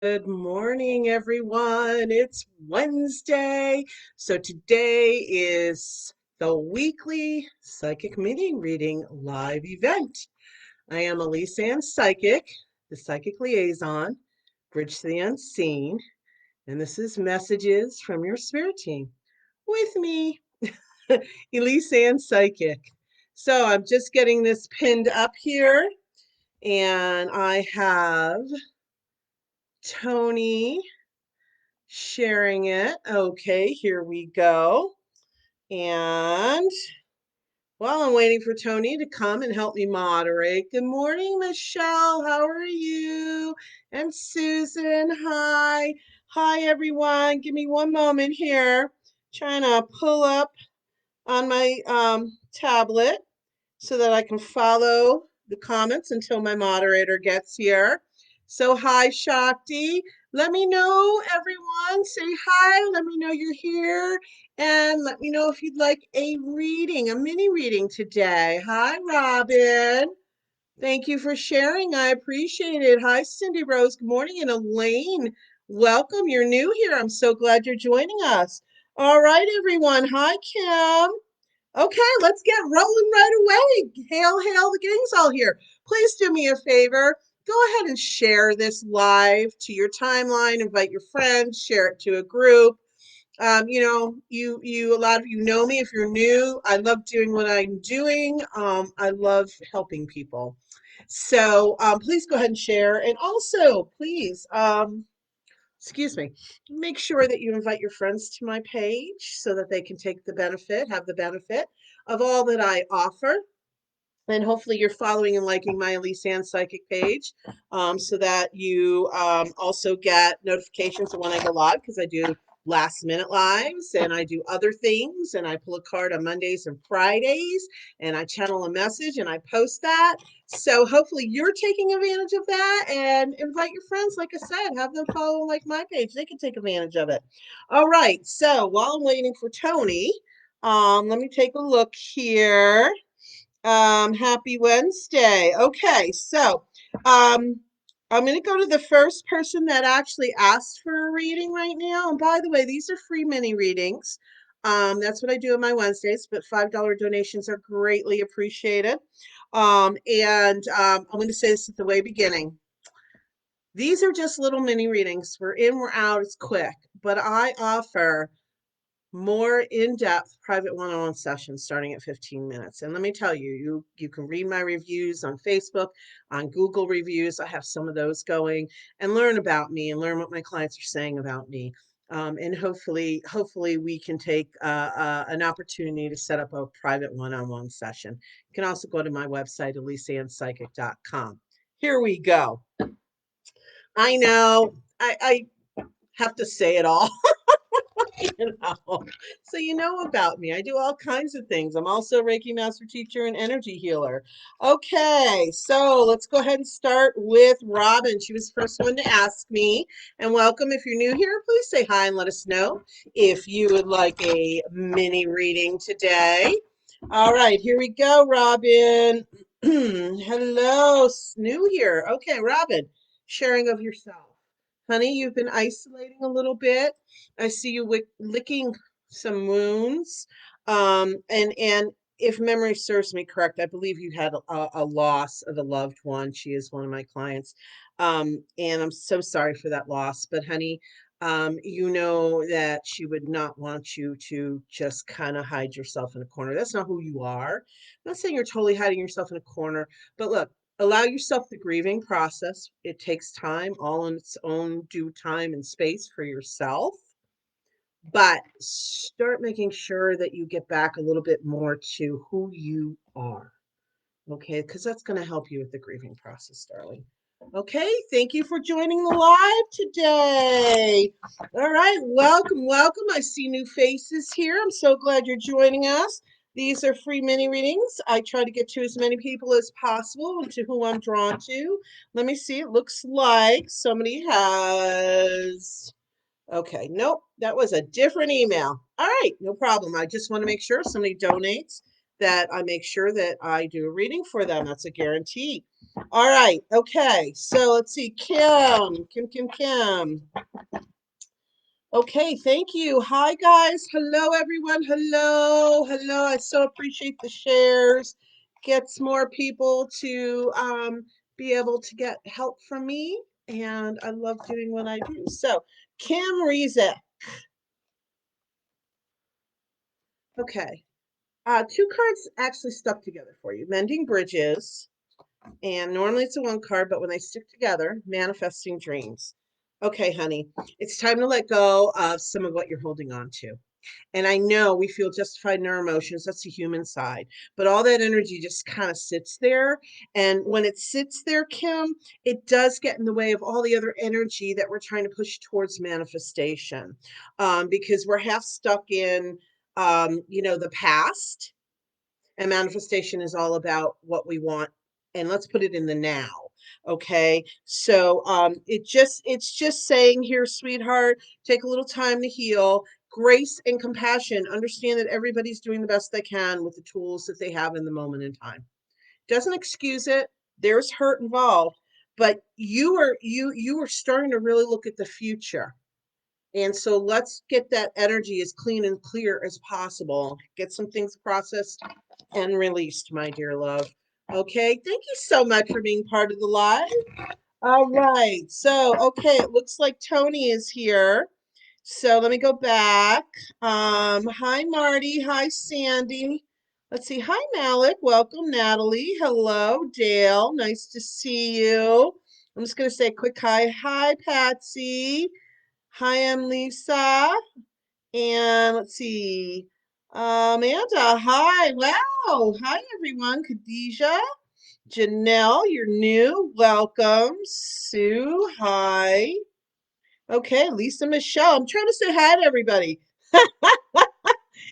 Good morning, everyone. It's Wednesday. So today is the weekly psychic meeting reading live event. I am Elyse Ann Psychic, the Psychic Liaison, Bridge to the Unseen, and this is Messages from Your Spirit Team with me, Elyse Ann Psychic. So I'm just getting this pinned up here, and I have Tony sharing it. Okay, here we go. And while I'm waiting for Tony to come and help me moderate, good morning, Michelle. How are you? And Susan, hi. Hi, everyone. Give me one moment here. Trying to pull up on my tablet so that I can follow the comments until my moderator gets here. So hi, Shakti. Let me know, everyone. Say hi. Let me know you're here. And let me know if you'd like a reading, a mini reading today. Hi, Robin. Thank you for sharing. I appreciate it. Hi, Cindy Rose. Good morning. And Elaine, welcome. You're new here. I'm so glad you're joining us. All right, everyone. Hi, Kim. Okay, let's get rolling right away. Hail, hail, the gang's all here. Please do me a favor. Go ahead and share this live to your timeline. Invite your friends. Share it to a group. A lot of you know me. If you're new, I love doing what I'm doing. I love helping people. So please go ahead and share. And also, please, excuse me, make sure that you invite your friends to my page so that they can have the benefit of all that I offer. And hopefully you're following and liking my Elyse Ann Psychic page so that you also get notifications of when I go live, because I do last minute lives and I do other things, and I pull a card on Mondays and Fridays, and I channel a message and I post that. So hopefully you're taking advantage of that, and invite your friends. Like I said, have them follow and like my page. They can take advantage of it. All right. So while I'm waiting for Tony, let me take a look here. Happy Wednesday. Okay, so um, I'm going to go to the first person that actually asked for a reading right now. And by the way, these are free mini readings. That's what I do on my Wednesdays, but $5 donations are greatly appreciated. I'm going to say this at the way beginning. These are just little mini readings. We're in, we're out, it's quick. But I offer more in-depth private one-on-one sessions starting at 15 minutes. And let me tell you, you can read my reviews on Facebook, on Google reviews. I have some of those going, and learn about me and learn what my clients are saying about me. And hopefully we can take an opportunity to set up a private one-on-one session. You can also go to my website, ElyseAnnPsychic.com. Here we go. I know I have to say it all. you know. So you know about me. I do all kinds of things. I'm also a Reiki master teacher and energy healer. Okay, so let's go ahead and start with Robin. She was the first one to ask me. And welcome. If you're new here, please say hi and let us know if you would like a mini reading today. All right, here we go, Robin. Hello, new here. Okay, Robin, sharing of yourself. Honey, you've been isolating a little bit. I see you licking some wounds. And if memory serves me correct, I believe you had a loss of a loved one. She is one of my clients. And I'm so sorry for that loss. But honey, you know that she would not want you to just kind of hide yourself in a corner. That's not who you are. I'm not saying you're totally hiding yourself in a corner, but look, allow yourself the grieving process. It takes time, all in its own due time and space for yourself. But start making sure that you get back a little bit more to who you are. Okay, because that's going to help you with the grieving process, darling. Okay, thank you for joining the live today. All right, welcome, welcome. I see new faces here. I'm so glad you're joining us. These are free mini readings. I try to get to as many people as possible and to who I'm drawn to. Let me see. It looks like somebody has. Okay, nope, that was a different email. All right, no problem. I just want to make sure if somebody donates that I make sure that I do a reading for them. That's a guarantee. All right. Okay. So let's see. Kim. Okay, thank you. Hi, guys. Hello, everyone. Hello. I so appreciate the shares. Gets more people to be able to get help from me, and I love doing what I do. So, Kim Reezik. Okay. Two cards actually stuck together for you. Mending Bridges, and normally it's a one card, but when they stick together, Manifesting Dreams. Okay, honey, it's time to let go of some of what you're holding on to. And I know we feel justified in our emotions. That's the human side. But all that energy just kind of sits there. And when it sits there, Kim, it does get in the way of all the other energy that we're trying to push towards manifestation, because we're half stuck in, the past. And manifestation is all about what we want. And let's put it in the now. Okay. So it's just saying here, sweetheart, take a little time to heal. Grace and compassion. Understand that everybody's doing the best they can with the tools that they have in the moment in time. Doesn't excuse it. There's hurt involved, but you are starting to really look at the future. And so let's get that energy as clean and clear as possible. Get some things processed and released, my dear love. Okay, thank you so much for being part of the live. All right, so okay, it looks like Tony is here. So let me go back. Hi Marty, hi Sandy. Let's see, hi Malik, welcome Natalie. Hello Dale, nice to see you. I'm just gonna say a quick hi Patsy. Hi, I'm Lisa. And let's see. Amanda, hi. Wow. Hi, everyone. Khadijah, Janelle, you're new. Welcome. Sue, hi. Okay, Lisa Michelle. I'm trying to say hi to everybody.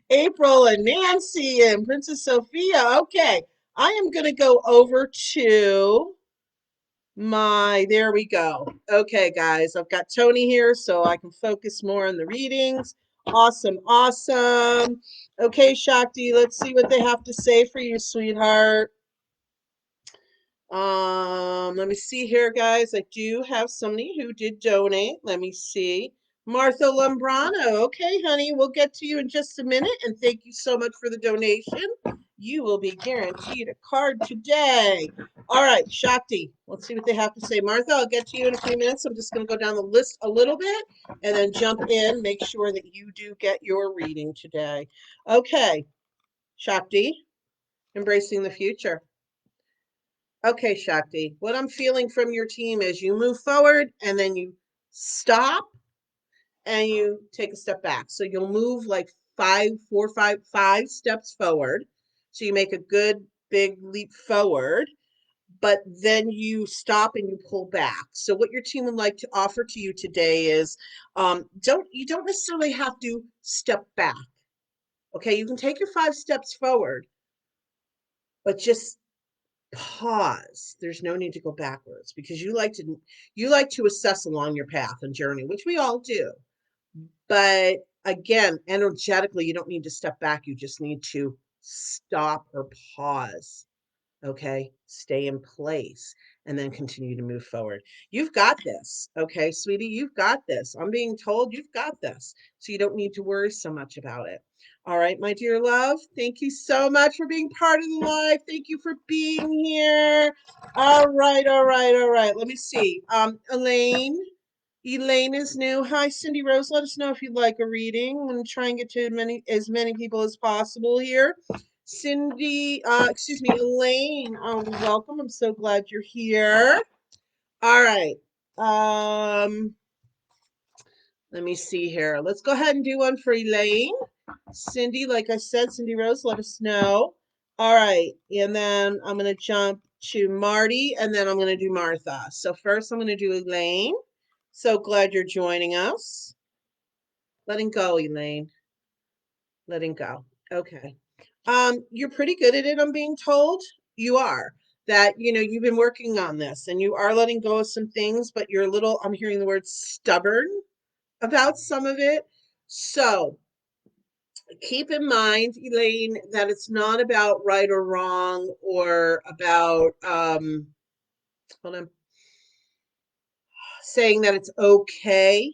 April and Nancy and Princess Sophia. Okay, I am going to go over to there we go. Okay, guys, I've got Tony here so I can focus more on the readings. Awesome. Okay, Shakti, let's see what they have to say for you, sweetheart. Let me see here, guys. I do have somebody who did donate. Let me see. Martha Lombrano. Okay, honey, we'll get to you in just a minute. And thank you so much for the donation. You will be guaranteed a card today. All right, Shakti, let's see what they have to say. Martha, I'll get to you in a few minutes. I'm just going to go down the list a little bit and then jump in, make sure that you do get your reading today. Okay, Shakti, embracing the future. Okay, Shakti, what I'm feeling from your team is you move forward and then you stop and you take a step back. So you'll move like five steps forward. So you make a good big leap forward, but then you stop and you pull back. So what your team would like to offer to you today is you don't necessarily have to step back. Okay, you can take your 5 steps forward, but just pause. There's no need to go backwards because you like to assess along your path and journey, which we all do. But again, energetically, you don't need to step back. You just need to stop or pause. Okay, stay in place and then continue to move forward. You've got this. Okay, sweetie, you've got this. I'm being told you've got this. So you don't need to worry so much about it. All right, my dear love, thank you so much for being part of the live. Thank you for being here. All right. Let me see. Elaine is new. Hi, Cindy Rose. Let us know if you'd like a reading. I'm going to try and get to as many people as possible here. Elaine, welcome. I'm so glad you're here. All right. Let me see here. Let's go ahead and do one for Elaine. Cindy, like I said, Cindy Rose, let us know. All right. And then I'm going to jump to Marty, and then I'm going to do Martha. So first I'm going to do Elaine. So glad you're joining us. Letting go, Elaine. Letting go. Okay. You're pretty good at it, I'm being told. You are. That, you've been working on this and you are letting go of some things, but you're a little, I'm hearing the word stubborn about some of it. So Keep in mind, Elaine, that it's not about right or wrong or about hold on, saying that it's okay.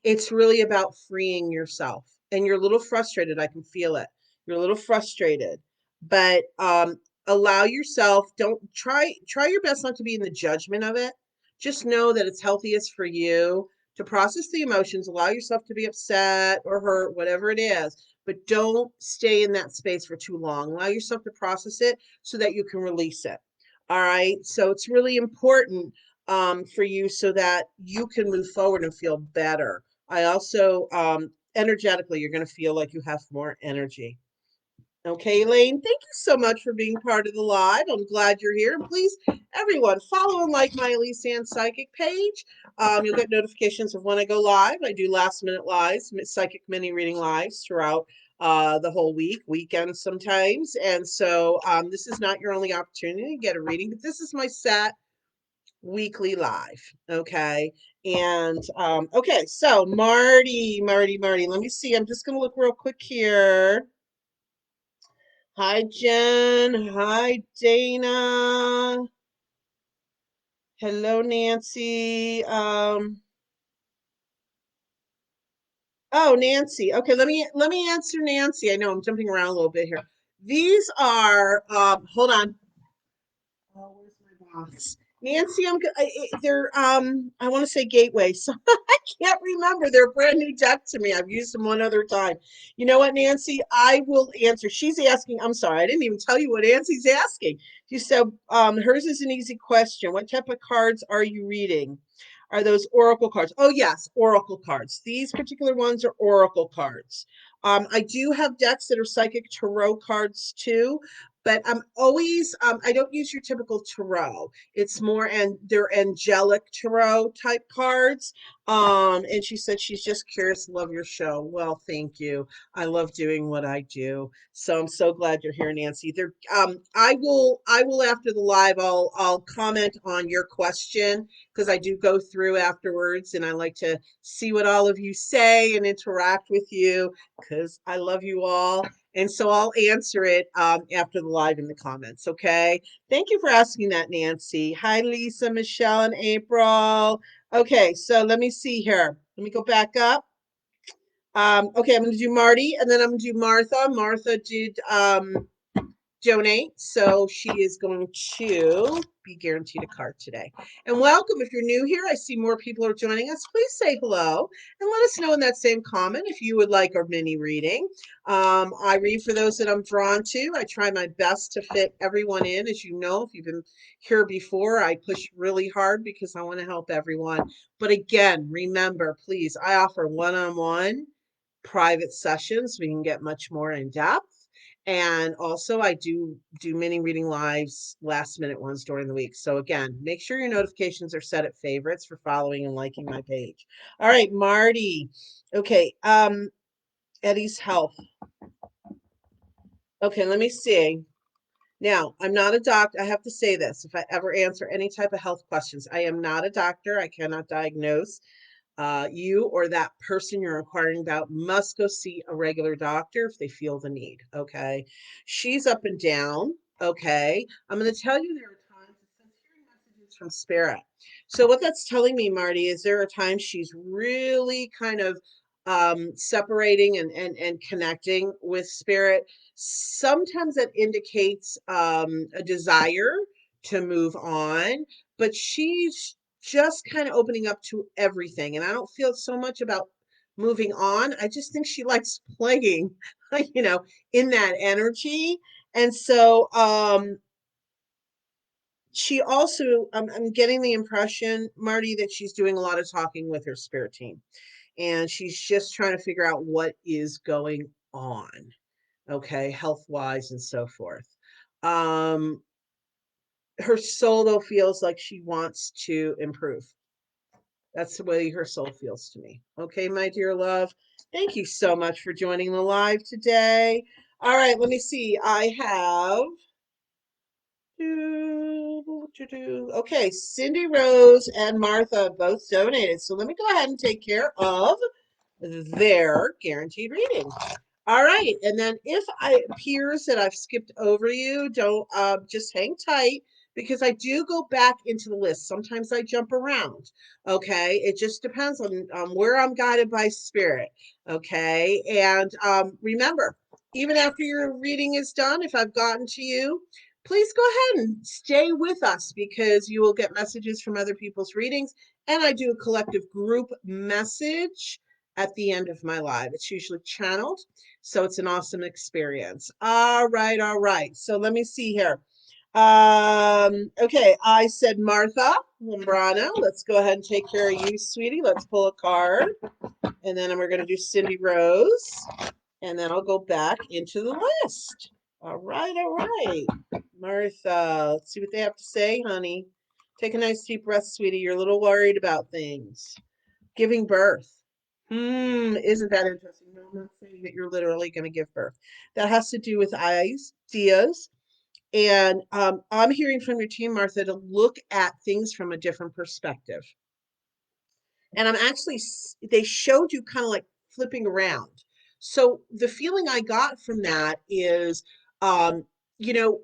It's really about freeing yourself. And you're a little frustrated. I can feel it. You're a little frustrated, but allow yourself, don't try your best not to be in the judgment of it. Just know that it's healthiest for you to process the emotions, allow yourself to be upset or hurt, whatever it is, but don't stay in that space for too long. Allow yourself to process it so that you can release it. All right. So it's really important for you so that you can move forward and feel better. I also, energetically, you're going to feel like you have more energy. Okay, Elaine, thank you so much for being part of the live. I'm glad you're here. And please, everyone, follow and like my Elyse Ann Psychic page. You'll get notifications of when I go live. I do last minute lives, psychic mini reading lives throughout the whole week, weekends sometimes. And so this is not your only opportunity to get a reading, but this is my set weekly live. Okay. And okay, so Marty, let me see. I'm just gonna look real quick here. Hi, Jen. Hi, Dana. Hello, Nancy. Oh, Nancy. Okay, let me answer Nancy. I know I'm jumping around a little bit here. These are hold on. Oh, where's my box? Nancy, they're I want to say Gateway. So I can't remember. They're a brand new deck to me. I've used them one other time. You know what, Nancy? I will answer. She's asking. I'm sorry, I didn't even tell you what Nancy's asking. She said, hers is an easy question. What type of cards are you reading? Are those oracle cards? Oh, yes, oracle cards. These particular ones are oracle cards. I do have decks that are psychic tarot cards too, but I'm always I don't use your typical tarot. It's more, and they're angelic tarot type cards. And she said she's just curious. Love your show. Well, thank you. I love doing what I do. So I'm so glad you're here, Nancy. There I will after the live I'll comment on your question because I do go through afterwards and I like to see what all of you say and interact with you because I love you all. And so I'll answer it after the live in the comments. Okay. Thank you for asking that, Nancy. Hi, Lisa, Michelle, and April. Okay. So let me see here. Let me go back up. Okay. I'm going to do Marty and then I'm going to do Martha. Martha did donate. So she is going to be guaranteed a card today. And welcome. If you're new here, I see more people are joining us. Please say hello and let us know in that same comment if you would like our mini reading. I read for those that I'm drawn to. I try my best to fit everyone in. As you know, if you've been here before, I push really hard because I want to help everyone. But again, remember, please, I offer one-on-one private sessions. We can get much more in depth. And also I do mini reading lives, last minute ones during the week. So again, make sure your notifications are set at favorites for following and liking my page. All right, Marty. Okay, Eddie's health. Okay, let me see. Now, I'm not a doctor. I have to say this. If I ever answer any type of health questions, I am not a doctor. I cannot diagnose. You or that person you're inquiring about must go see a regular doctor if they feel the need. Okay. She's up and down. Okay. I'm going to tell you there are times it says hearing messages from spirit. So, what that's telling me, Marty, is there are times she's really kind of separating and connecting with spirit. Sometimes that indicates a desire to move on, but she's just kind of opening up to everything. And I don't feel so much about moving on. I just think she likes playing, you know, in that energy. And so she also, I'm getting the impression, Marty, that she's doing a lot of talking with her spirit team. And she's just trying to figure out what is going on, okay, health wise and so forth. Um, Her soul, though, feels like she wants to improve. That's the way her soul feels to me. Okay, my dear love. Thank you so much for joining the live today. All right, let me see. I have. Okay, Cindy Rose and Martha both donated. So let me go ahead and take care of their guaranteed reading. All right, and then if it appears that I've skipped over you, don't just hang tight because I do go back into the list. Sometimes I jump around. Okay, it just depends on where I'm guided by spirit. Okay, and remember, even after your reading is done, if I've gotten to you, please go ahead and stay with us because you will get messages from other people's readings, and I do a collective group message at the end of my live. It's usually channeled. So it's an awesome experience. All right, all right. So let me see here. Okay, I said Martha Lambrano. Let's go ahead and take care of you, sweetie. Let's pull a card. And then we're going to do Cindy Rose. And then I'll go back into the list. All right, all right. Martha, let's see what they have to say, honey. Take a nice deep breath, sweetie. You're a little worried about things. Giving birth. Isn't that interesting? No, I'm not saying that you're literally going to give birth. That has to do with ideas. And I'm hearing from your team, Martha, to look at things from a different perspective. And I'm actually, they showed you kind of like flipping around. So the feeling I got from that is, um,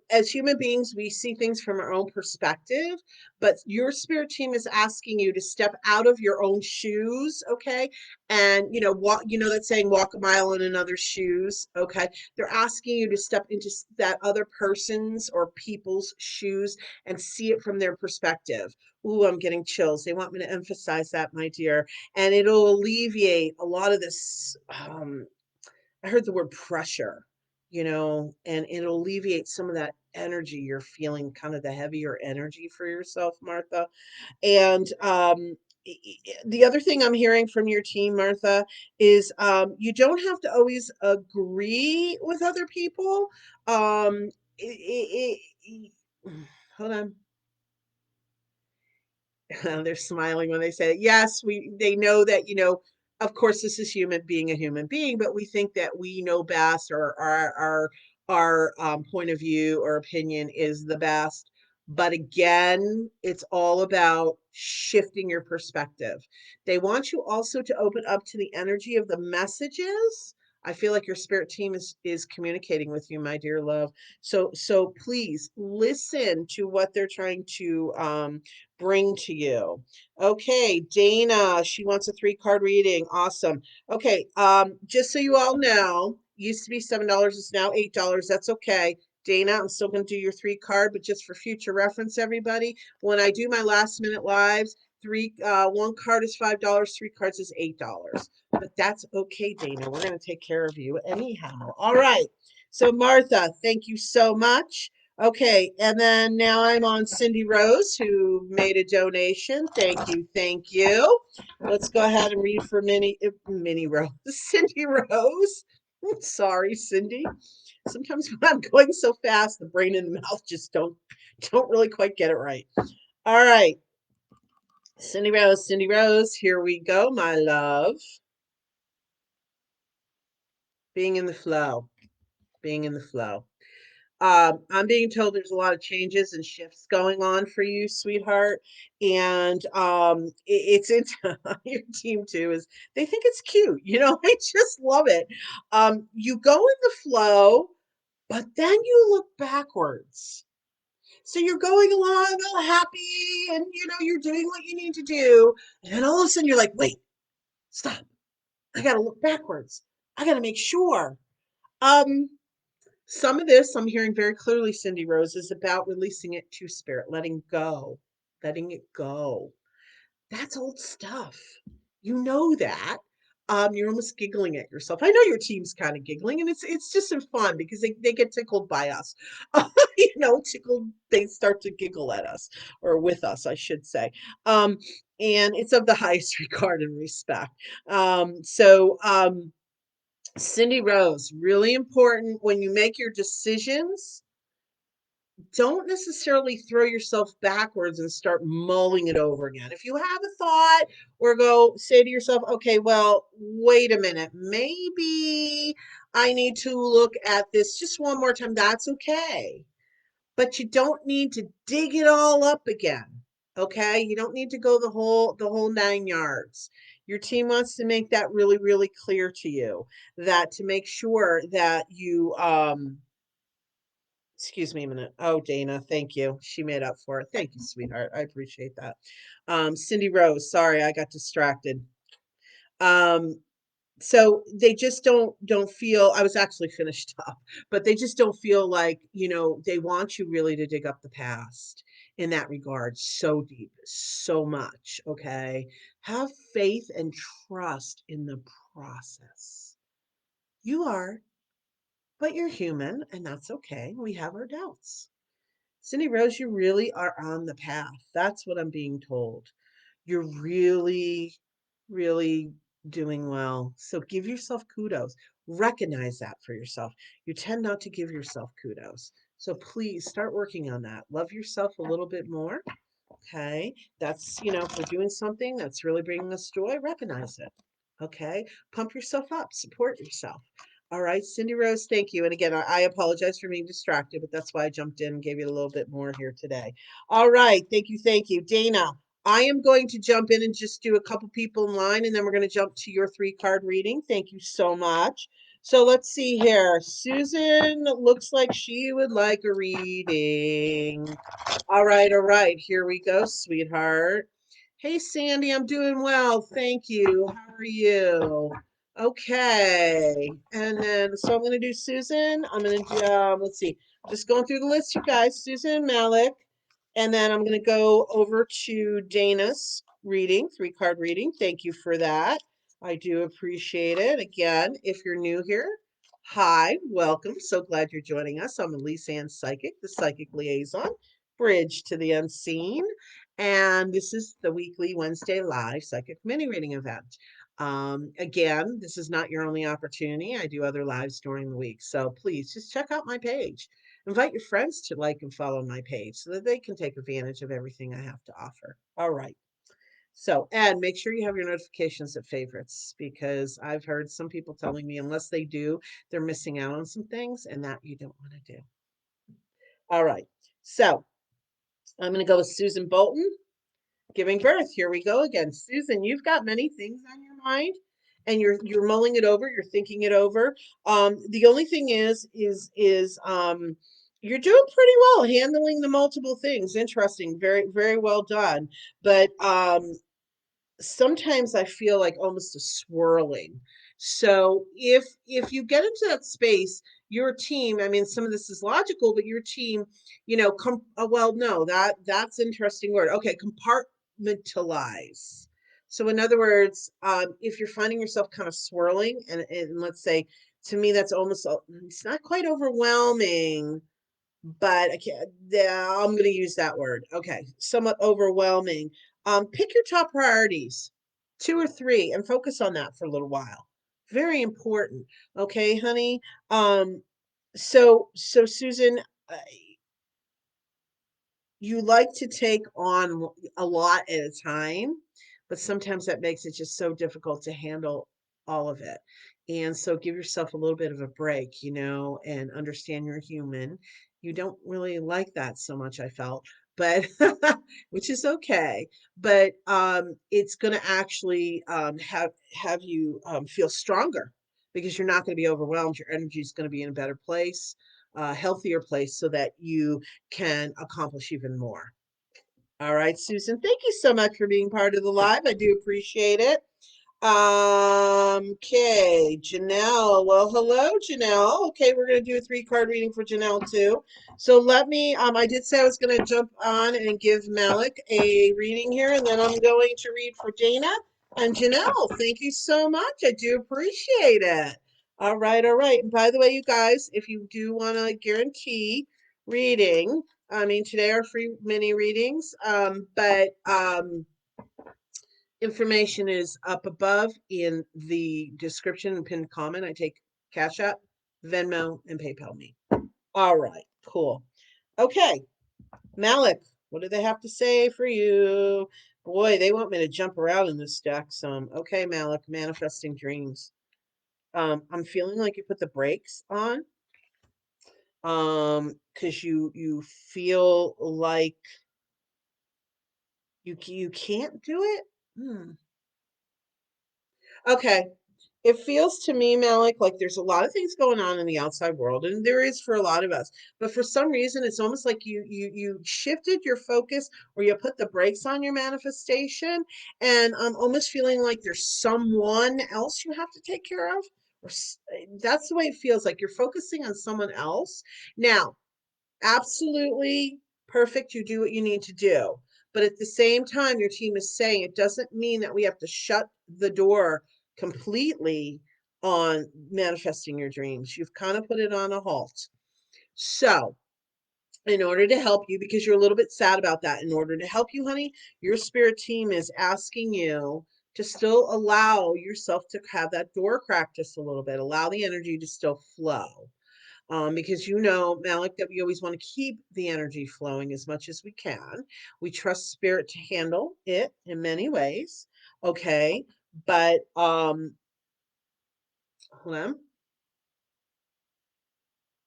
as human beings, we see things from our own perspective, but your spirit team is asking you to step out of your own shoes, okay? And, walk, that saying, walk a mile in another's shoes, okay? They're asking you to step into that other person's or people's shoes and see it from their perspective. Ooh, I'm getting chills. They want me to emphasize that, my dear. And it'll alleviate a lot of this. I heard the word pressure, and it'll alleviate some of that energy you're feeling, kind of the heavier energy for yourself, Martha. And the other thing I'm hearing from your team, Martha, is you don't have to always agree with other people. Um, hold on. They're smiling when they say it. Yes, they know that, of course this is being a human being, but we think that we know best, or our point of view or opinion is the best. But again, it's all about shifting your perspective. They want you also to open up to the energy of the messages. I feel like your spirit team is communicating with you, my dear love. So please listen to what they're trying to bring to you. Okay, Dana, she wants a 3-card reading. Awesome. Okay, just so you all know, used to be $7, it's now $8. That's okay. Dana, I'm still going to do your 3-card, but just for future reference, everybody, when I do my last minute lives, 1 card is $5, 3 cards is $8. But that's okay, Dana. We're going to take care of you anyhow. All right. So Martha, thank you so much. Okay, and then now I'm on Cindy Rose, who made a donation. Thank you, thank you. Let's go ahead and read for Minnie Rose, Cindy Rose. Sorry, Cindy. Sometimes when I'm going so fast, the brain and the mouth just don't really quite get it right. All right, Cindy Rose, here we go, my love. Being in the flow, being in the flow. I'm being told there's a lot of changes and shifts going on for you, sweetheart. And it's your team too, is they think it's cute. I just love it. You go in the flow, but then you look backwards. So you're going along all happy and you're doing what you need to do. And then all of a sudden you're like, wait, stop. I gotta look backwards. I gotta make sure. Um, some of this I'm hearing very clearly, Cindy Rose, is about releasing it to spirit, letting it go. That's old stuff. You know that. You're almost giggling at yourself. I know your team's kind of giggling, and it's just some fun because they get tickled by us. Tickled, they start to giggle at us, or with us, I should say. And it's of the highest regard and respect. Cindy Rose, really important when you make your decisions, don't necessarily throw yourself backwards and start mulling it over again. If you have a thought, or go say to yourself, okay, well, wait a minute, maybe I need to look at this just one more time. That's okay. But you don't need to dig it all up again. Okay? You don't need to go the whole 9 yards. Your team wants to make that really, really clear to you, that to make sure that you, excuse me a minute. Oh, Dana, thank you. She made up for it. Thank you, sweetheart. I appreciate that. Cindy Rose, sorry, I got distracted. Um, so they just don't feel, I was actually finished up, but they just don't feel like, they want you really to dig up the past in that regard so deep, so much. Okay. Have faith and trust in the process. You are, but you're human, and that's okay. We have our doubts. Cindy Rose, you really are on the path. That's what I'm being told. You're really, really doing well. So give yourself kudos. Recognize that for yourself. You tend not to give yourself kudos. So please start working on that. Love yourself a little bit more. Okay. That's, if we're doing something that's really bringing us joy, recognize it. Okay. Pump yourself up, support yourself. All right, Cindy Rose, thank you. And again, I apologize for being distracted, but that's why I jumped in and gave you a little bit more here today. All right, thank you, thank you. Dana, I am going to jump in and just do a couple people in line, and then we're going to jump to your 3-card reading. Thank you so much. So let's see here. Susan looks like she would like a reading. All right. Here we go, sweetheart. Hey, Sandy, I'm doing well. Thank you. How are you? Okay. And then, so I'm going to do Susan. I'm going to do, let's see, just going through the list, you guys. Susan Malik. And then I'm going to go over to Dana's reading, 3-card reading. Thank you for that. I do appreciate it. Again, if you're new here, hi, welcome. So glad you're joining us. I'm Elyse Ann Psychic, the Psychic Liaison, Bridge to the Unseen. And this is the weekly Wednesday live psychic mini reading event. Again, this is not your only opportunity. I do other lives during the week. So please just check out my page. Invite your friends to like and follow my page so that they can take advantage of everything I have to offer. All right. So, and make sure you have your notifications at favorites, because I've heard some people telling me unless they do, they're missing out on some things, and that you don't want to do. All right. So I'm going to go with Susan Bolton, giving birth. Here we go again. Susan, you've got many things on your mind, and you're mulling it over, you're thinking it over. The only thing is you're doing pretty well handling the multiple things. Interesting. Very, very well done. But sometimes I feel like almost a swirling. So if you get into that space, your team, I mean, some of this is logical, but your team, well, no, that's interesting word. Okay, compartmentalize. So in other words, if you're finding yourself kind of swirling, and let's say to me that's almost it's not quite overwhelming, but I can't, yeah, I'm going to use that word. Okay, somewhat overwhelming. Pick your top priorities, 2 or 3, and focus on that for a little while. Very important. Okay, honey. So Susan, you like to take on a lot at a time, but sometimes that makes it just so difficult to handle all of it. And so give yourself a little bit of a break, and understand you're human. You don't really like that so much, I felt, but which is okay. But it's going to actually have you feel stronger, because you're not going to be overwhelmed. Your energy is going to be in a better place, healthier place, so that you can accomplish even more. All right, Susan, thank you so much for being part of the live. I do appreciate it. Okay, Janelle. Well, hello, Janelle. Okay, we're gonna do a 3-card reading for Janelle too. So let me, I did say I was gonna jump on and give Malik a reading here, and then I'm going to read for Dana and Janelle. Thank you so much. I do appreciate it. All right, all right. And by the way, you guys, if you do want to guarantee reading, I mean, today are free mini readings, but information is up above in the description and pinned comment. I take Cash App, Venmo, and PayPal me. All right, cool. Okay, Malik, what do they have to say for you? Boy, they want me to jump around in this deck some. Okay, Malik, manifesting dreams. I'm feeling like you put the brakes on. Because you feel like you can't do it. Okay. It feels to me, Malik, like there's a lot of things going on in the outside world, and there is for a lot of us. But for some reason, it's almost like you shifted your focus, or you put the brakes on your manifestation, and I'm almost feeling like there's someone else you have to take care of. That's the way it feels like you're focusing on someone else. Now, absolutely perfect. You do what you need to do. But at the same time, your team is saying it doesn't mean that we have to shut the door completely on manifesting your dreams. You've kind of put it on a halt. So, in order to help you, because you're a little bit sad about that, in order to help you, honey, your spirit team is asking you to still allow yourself to have that door crack just a little bit, allow the energy to still flow. Because you know, Malik, that we always want to keep the energy flowing as much as we can. We trust spirit to handle it in many ways. Okay. But hold on.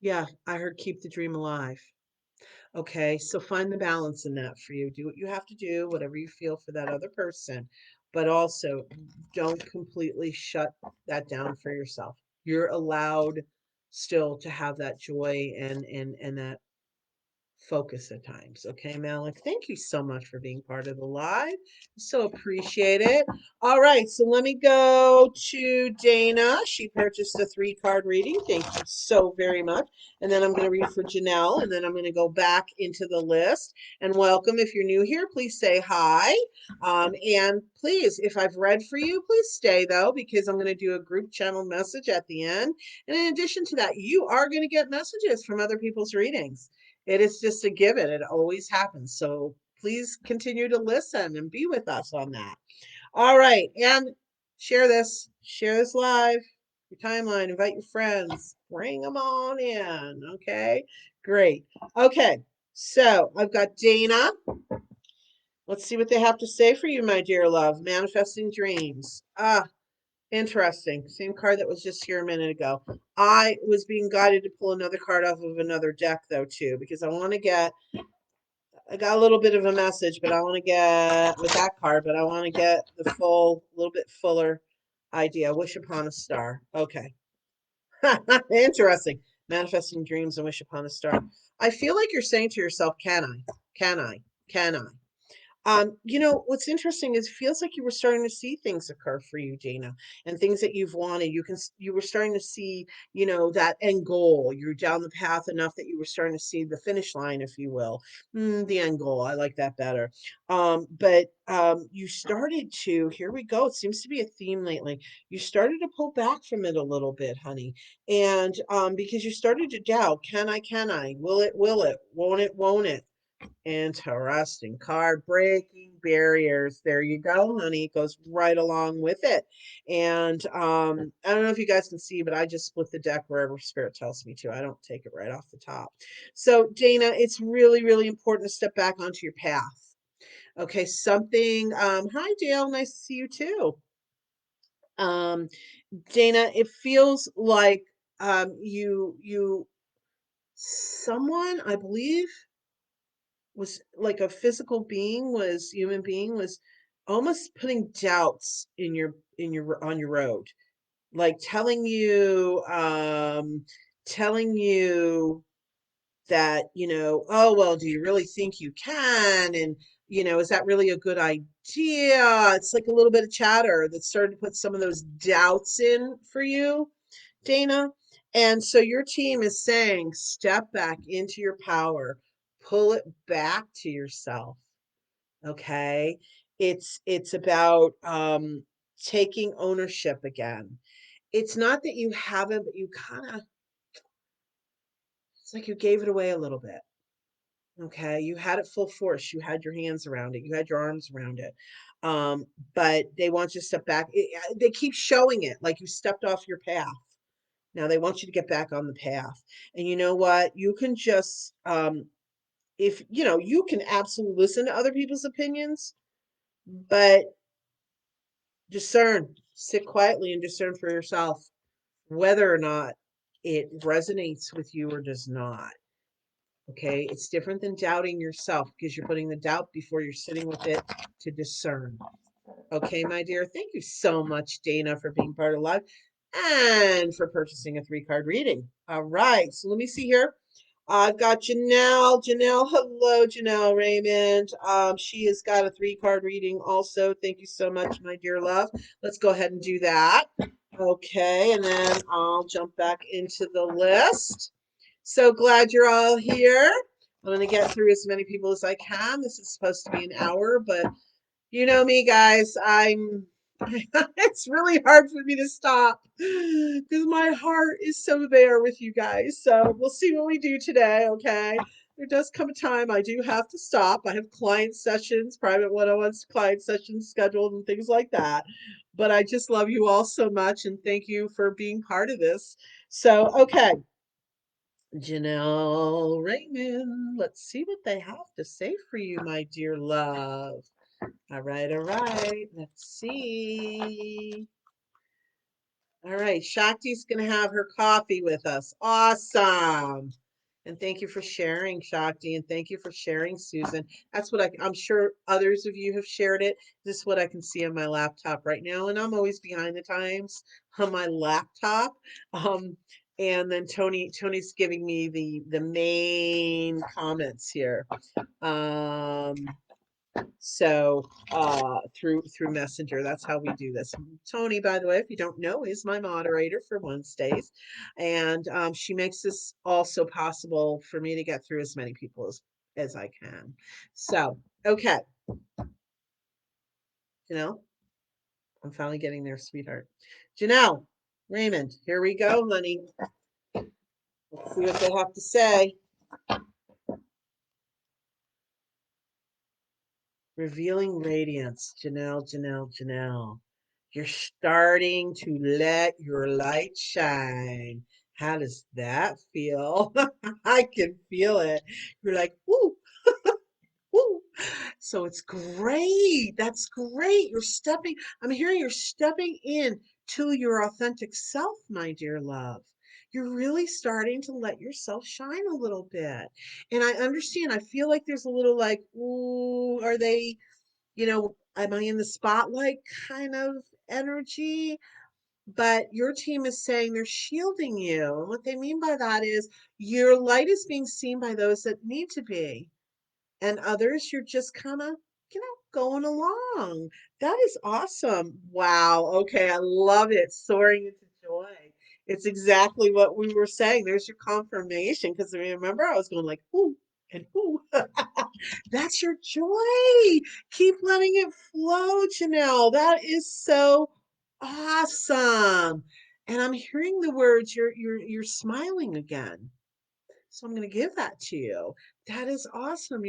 Yeah, I heard keep the dream alive. Okay. So find the balance in that for you. Do what you have to do, whatever you feel for that other person. But also don't completely shut that down for yourself. You're allowed still to have that joy and that focus at times. Okay, Malik, thank you so much for being part of the live. So appreciate it. All right, so let me go to Dana. She purchased a 3-card reading. Thank you so very much. And then I'm going to read for Janelle, and then I'm going to go back into the list. And welcome. If you're new here, please say hi. And please, if I've read for you, please stay though, because I'm going to do a group channel message at the end. And in addition to that, you are going to get messages from other people's readings. It is just a given. It always happens. So please continue to listen and be with us on that. All right. And share this live, your timeline, invite your friends, bring them on in. Okay. Great. Okay. So I've got Dana. Let's see what they have to say for you, my dear love. Manifesting dreams. Ah, interesting. Same card that was just here a minute ago. I was being guided to pull another card off of another deck, though, too, because I got a little bit of a message, but I want to get with that card, but I want to get the full, a little bit fuller idea. Wish upon a star. Okay. Interesting. Manifesting dreams and wish upon a star. I feel like you're saying to yourself, can I? Can I? Can I? What's interesting is it feels like you were starting to see things occur for you, Dana, and things that you've wanted. You were starting to see, that end goal. You're down the path enough that you were starting to see the finish line, if you will. The end goal. I like that better. But you started to, here we go. It seems to be a theme lately. You started to pull back from it a little bit, honey. And because you started to doubt, can I? Will it? Won't it? Interesting. Card breaking barriers. There you go, honey. It goes right along with it. And I don't know if you guys can see, but I just split the deck wherever spirit tells me to. I don't take it right off the top. So, Dana, it's really, really important to step back onto your path. Okay, hi Dale, nice to see you too. Um, Dana, it feels like someone, I believe, was like a physical being, was human being, was almost putting doubts on your road, like telling you that, oh well, do you really think you can, and is that really a good idea? It's like a little bit of chatter that started to put some of those doubts in for you, Dana. And so your team is saying, step back into your power, pull it back to yourself. Okay. It's about taking ownership again. It's not that you haven't, but you kind of, it's like you gave it away a little bit. Okay. You had it full force. You had your hands around it. You had your arms around it. But they want you to step back. They keep showing it like you stepped off your path. Now they want you to get back on the path. And you know what? You can just, if you can absolutely listen to other people's opinions, but discern, sit quietly and discern for yourself whether or not it resonates with you or does not. Okay, it's different than doubting yourself because you're putting the doubt before you're sitting with it to discern. Okay, my dear. Thank you so much, Dana, for being part of live and for purchasing a 3-card reading. All right. So let me see here. I've got Janelle. Janelle, hello, Janelle Raymond. She has got a 3-card reading also. Thank you so much, my dear love. Let's go ahead and do that. Okay, and then I'll jump back into the list. So glad you're all here. I'm going to get through as many people as I can. This is supposed to be an hour, but you know me, guys. It's really hard for me to stop because my heart is so there with you guys. So we'll see what we do today, okay? There does come a time I do have to stop. I have client sessions, private one-on-one client sessions scheduled and things like that. But I just love you all so much and thank you for being part of this. So, okay. Janelle Raymond, let's see what they have to say for you, my dear love. All right, all right. Let's see. All right, Shakti's going to have her coffee with us. Awesome. And thank you for sharing, Shakti, and thank you for sharing, Susan. That's what I'm sure others of you have shared it. This is what I can see on my laptop right now, and I'm always behind the times on my laptop. And then Tony's giving me the main comments here. Um, so through Messenger, that's how we do this. Tony, by the way, if you don't know, is my moderator for Wednesdays, and she makes this also possible for me to get through as many people as I can. So okay, Janelle, I'm finally getting there, sweetheart. Janelle Raymond, here we go, honey. Let's see what they have to say. Revealing radiance, Janelle, Janelle, Janelle. You're starting to let your light shine. How does that feel? I can feel it. You're like, woo, woo. So it's great. That's great. I'm hearing you're stepping in to your authentic self, my dear love. You're really starting to let yourself shine a little bit. And I understand. I feel like there's a little like, ooh, are they, am I in the spotlight kind of energy? But your team is saying they're shielding you. And what they mean by that is your light is being seen by those that need to be, and others you're just kind of, going along. That is awesome. Wow. Okay. I love it. Soaring into joy. It's exactly what we were saying. There's your confirmation. Because remember, I was going like, ooh, and ooh. That's your joy. Keep letting it flow, Janelle. That is so awesome. And I'm hearing the words, you're smiling again. So I'm going to give that to you. That is awesome.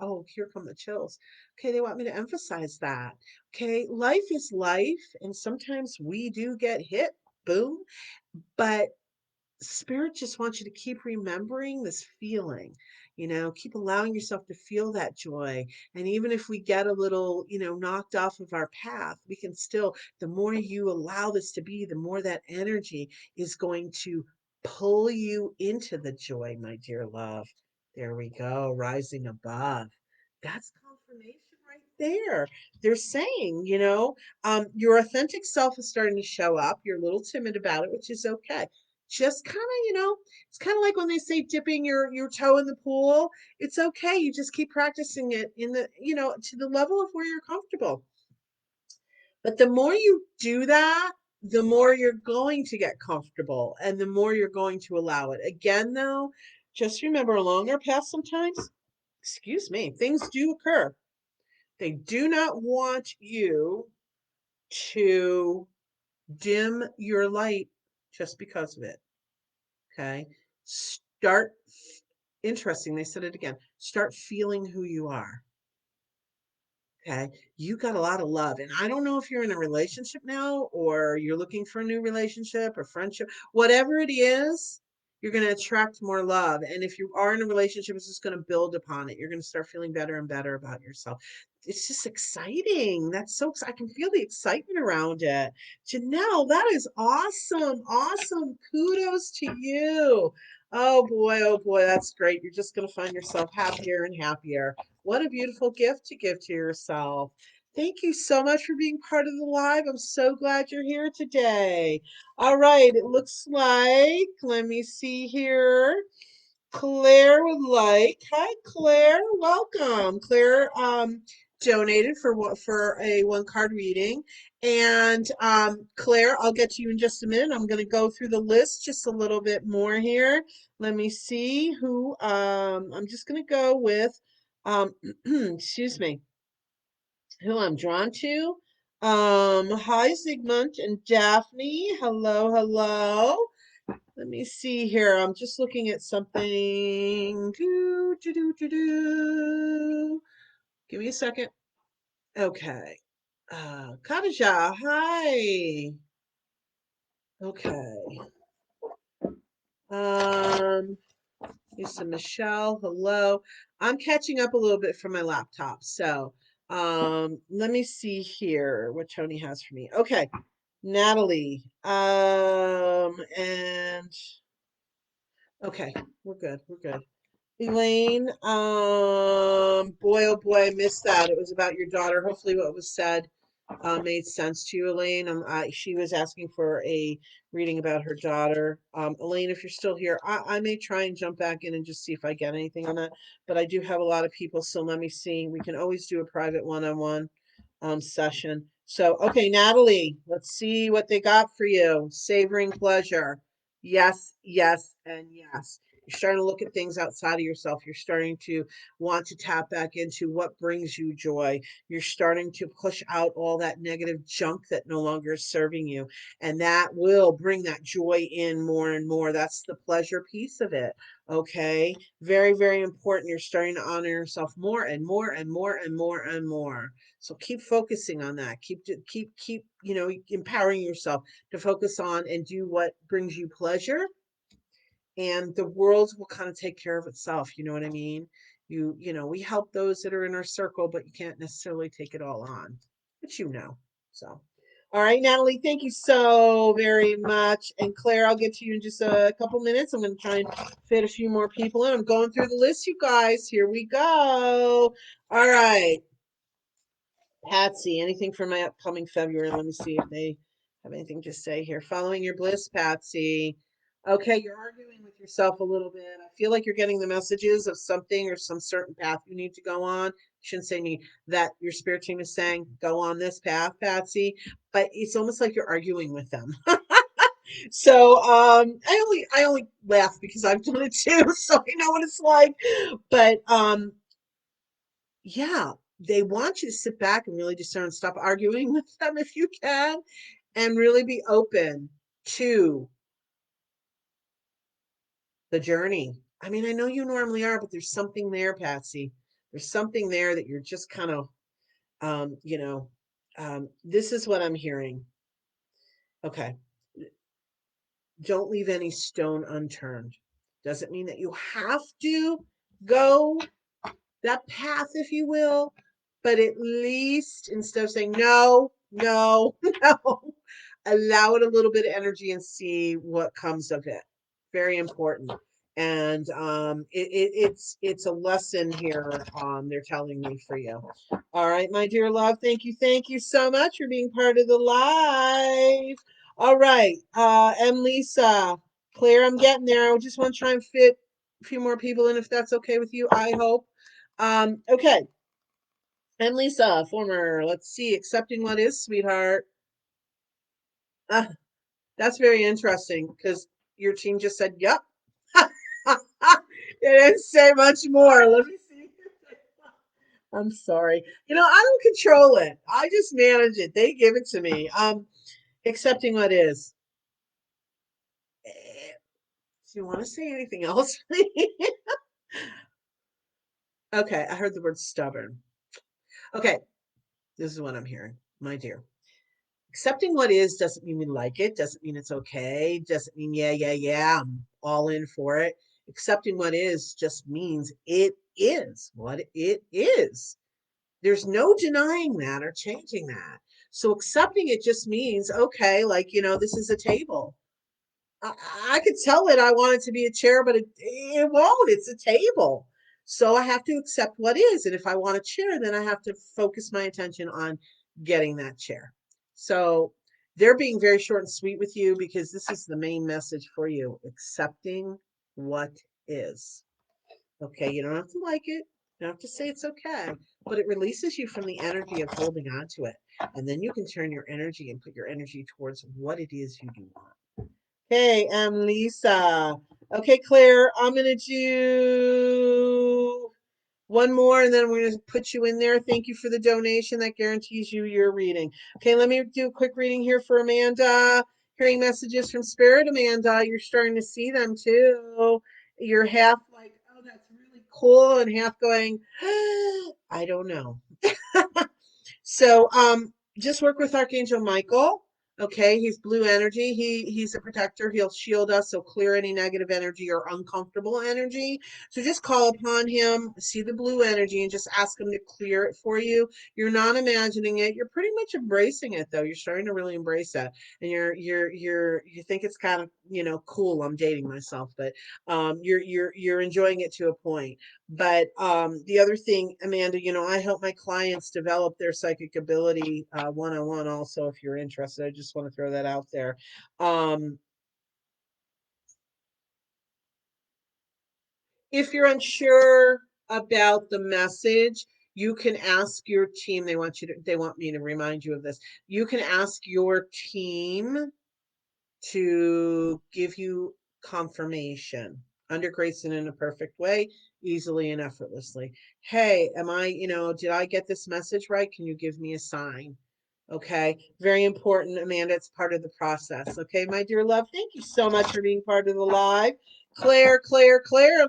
Oh, here come the chills. Okay, they want me to emphasize that. Okay, life is life, and sometimes we do get hit. Boom. But Spirit just wants you to keep remembering this feeling, keep allowing yourself to feel that joy. And even if we get a little, knocked off of our path, we can still, the more you allow this to be, the more that energy is going to pull you into the joy, my dear love. There we go, rising above. That's confirmation right there. They're saying, your authentic self is starting to show up. You're a little timid about it, which is okay. Just kind of, it's kind of like when they say dipping your toe in the pool. It's okay. You just keep practicing it in the, to the level of where you're comfortable. But the more you do that, the more you're going to get comfortable and the more you're going to allow it. Again, though, just remember along our path sometimes, excuse me, things do occur. They do not want you to dim your light just because of it. Okay. Start, interesting, they said it again. Start feeling who you are. Okay. You got a lot of love. And I don't know if you're in a relationship now or you're looking for a new relationship or friendship, whatever it is, you're going to attract more love. And if you are in a relationship, it's just going to build upon it. You're going to start feeling better and better about yourself. It's just exciting. I can feel the excitement around it. Janelle, that is awesome. Awesome. Kudos to you. Oh boy, that's great. You're just going to find yourself happier and happier. What a beautiful gift to give to yourself. Thank you so much for being part of the live. I'm so glad you're here today. All right, it looks like, let me see here. Claire would like. Hi, Claire. Welcome. Claire donated for a one card reading. And Claire, I'll get to you in just a minute. I'm going to go through the list just a little bit more here. Let me see who I'm just going to go with excuse me, who I'm drawn to. Hi, Zygmunt and Daphne. Hello, hello. Let me see here. I'm just looking at something. Give me a second. Okay. Khadija, hi. Okay. Um, Lisa Michelle, hello. I'm catching up a little bit from my laptop. So, let me see here what Tony has for me. Okay. Natalie. And okay, we're good. We're good. Elaine, boy, oh boy, I missed that. It was about your daughter. Hopefully, what was said made sense to you, Elaine. She was asking for a reading about her daughter. Elaine, if you're still here, I may try and jump back in and just see if I get anything on that. But I do have a lot of people, so let me see. We can always do a private one-on-one session. So, okay, Natalie, let's see what they got for you. Savoring pleasure. Yes, yes, and yes. You're starting to look at things outside of yourself. You're starting to want to tap back into what brings you joy. You're starting to push out all that negative junk that no longer is serving you. And that will bring that joy in more and more. That's the pleasure piece of it. Okay. Very, very important. You're starting to honor yourself more and more and more and more and more. So keep focusing on that. Keep, empowering yourself to focus on and do what brings you pleasure, and the world will kind of take care of itself. You know what I mean? We help those that are in our circle, but you can't necessarily take it all on, but so. All right, Natalie, thank you so very much. And Claire, I'll get to you in just a couple minutes. I'm going to try and fit a few more people in. I'm going through the list, you guys. Here we go. All right. Patsy, anything for my upcoming February? Let me see if they have anything to say here. Following your bliss, Patsy. Okay, you're arguing with yourself a little bit. I feel like you're getting the messages of something or some certain path you need to go on. You shouldn't say me that your spirit team is saying go on this path, Patsy. But it's almost like you're arguing with them. So I only laugh because I've done it too, so I know what it's like. But yeah, they want you to sit back and really discern, stop arguing with them if you can, and really be open to the journey. I mean, I know you normally are, but there's something there, Patsy. There's something there that you're just kind of, um, you know, this is what I'm hearing. Okay. Don't leave any stone unturned. Doesn't mean that you have to go that path, if you will, but at least instead of saying no, no, no, allow it a little bit of energy and see what comes of it. Very important. And it's a lesson here. They're telling me for you. All right, my dear love. Thank you so much for being part of the live. All right, and Lisa, Claire, I'm getting there. I just want to try and fit a few more people in, if that's okay with you. I hope. Okay. And Lisa, former, let's see, accepting what is, sweetheart. Uh, that's very interesting because your team just said, yep. It didn't say much more. Let me see. I'm sorry. I don't control it. I just manage it. They give it to me. Accepting what is. Eh, Do you want to say anything else? Okay, I heard the word stubborn. Okay, this is what I'm hearing, my dear. Accepting what is doesn't mean we like it, doesn't mean it's okay, doesn't mean, yeah, yeah, yeah, I'm all in for it. Accepting what is just means it is what it is. There's no denying that or changing that. So accepting it just means, okay, like, this is a table. I, I could tell it I want it to be a chair, but it won't. It's a table. So I have to accept what is. And if I want a chair, then I have to focus my attention on getting that chair. So they're being very short and sweet with you because this is the main message for you, accepting what is. Okay, you don't have to like it. You don't have to say it's okay, but it releases you from the energy of holding on to it. And then you can turn your energy and put your energy towards what it is you do want. Hey, I'm Lisa. Okay, Claire, I'm going to do one more and then we're going to put you in there. Thank you for the donation. That guarantees you your reading. Okay, let me do a quick reading here for Amanda. Hearing messages from Spirit, Amanda. You're starting to see them too. You're half like, oh, that's really cool, and half going, I don't know. So just work with Archangel Michael. Okay, he's blue energy. He's a protector. He'll shield us, so clear any negative energy or uncomfortable energy. So just call upon him, see the blue energy, and just ask him to clear it for you. You're not imagining it. You're pretty much embracing it, though. You're starting to really embrace it, and you think it's kind of cool. I'm dating myself, but you're enjoying it to a point. But the other thing, Amanda, I help my clients develop their psychic ability one-on-one also, if you're interested. I just want to throw that out there. Um, if you're unsure about the message, you can ask your team. They want me to remind you of this. You can ask your team to give you confirmation under grace and in a perfect way, easily and effortlessly. Hey, did I get this message right? Can you give me a sign? Okay, very important, Amanda. It's part of the process. Okay, my dear love, thank you so much for being part of the live. Claire.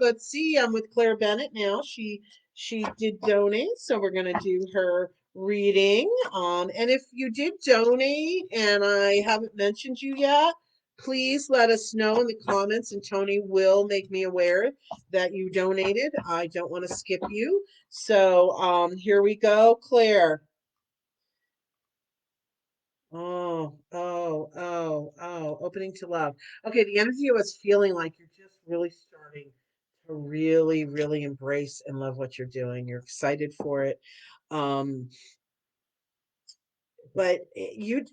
Let's see. I'm with Claire Bennett now. She did donate, so we're gonna do her reading. And if you did donate and I haven't mentioned you yet, please let us know in the comments, and Tony will make me aware that you donated. I don't want to skip you. So here we go, Claire. Opening to love. Okay, the energy I was feeling like you're just really starting to really, really embrace and love what you're doing. You're excited for it. Um, but here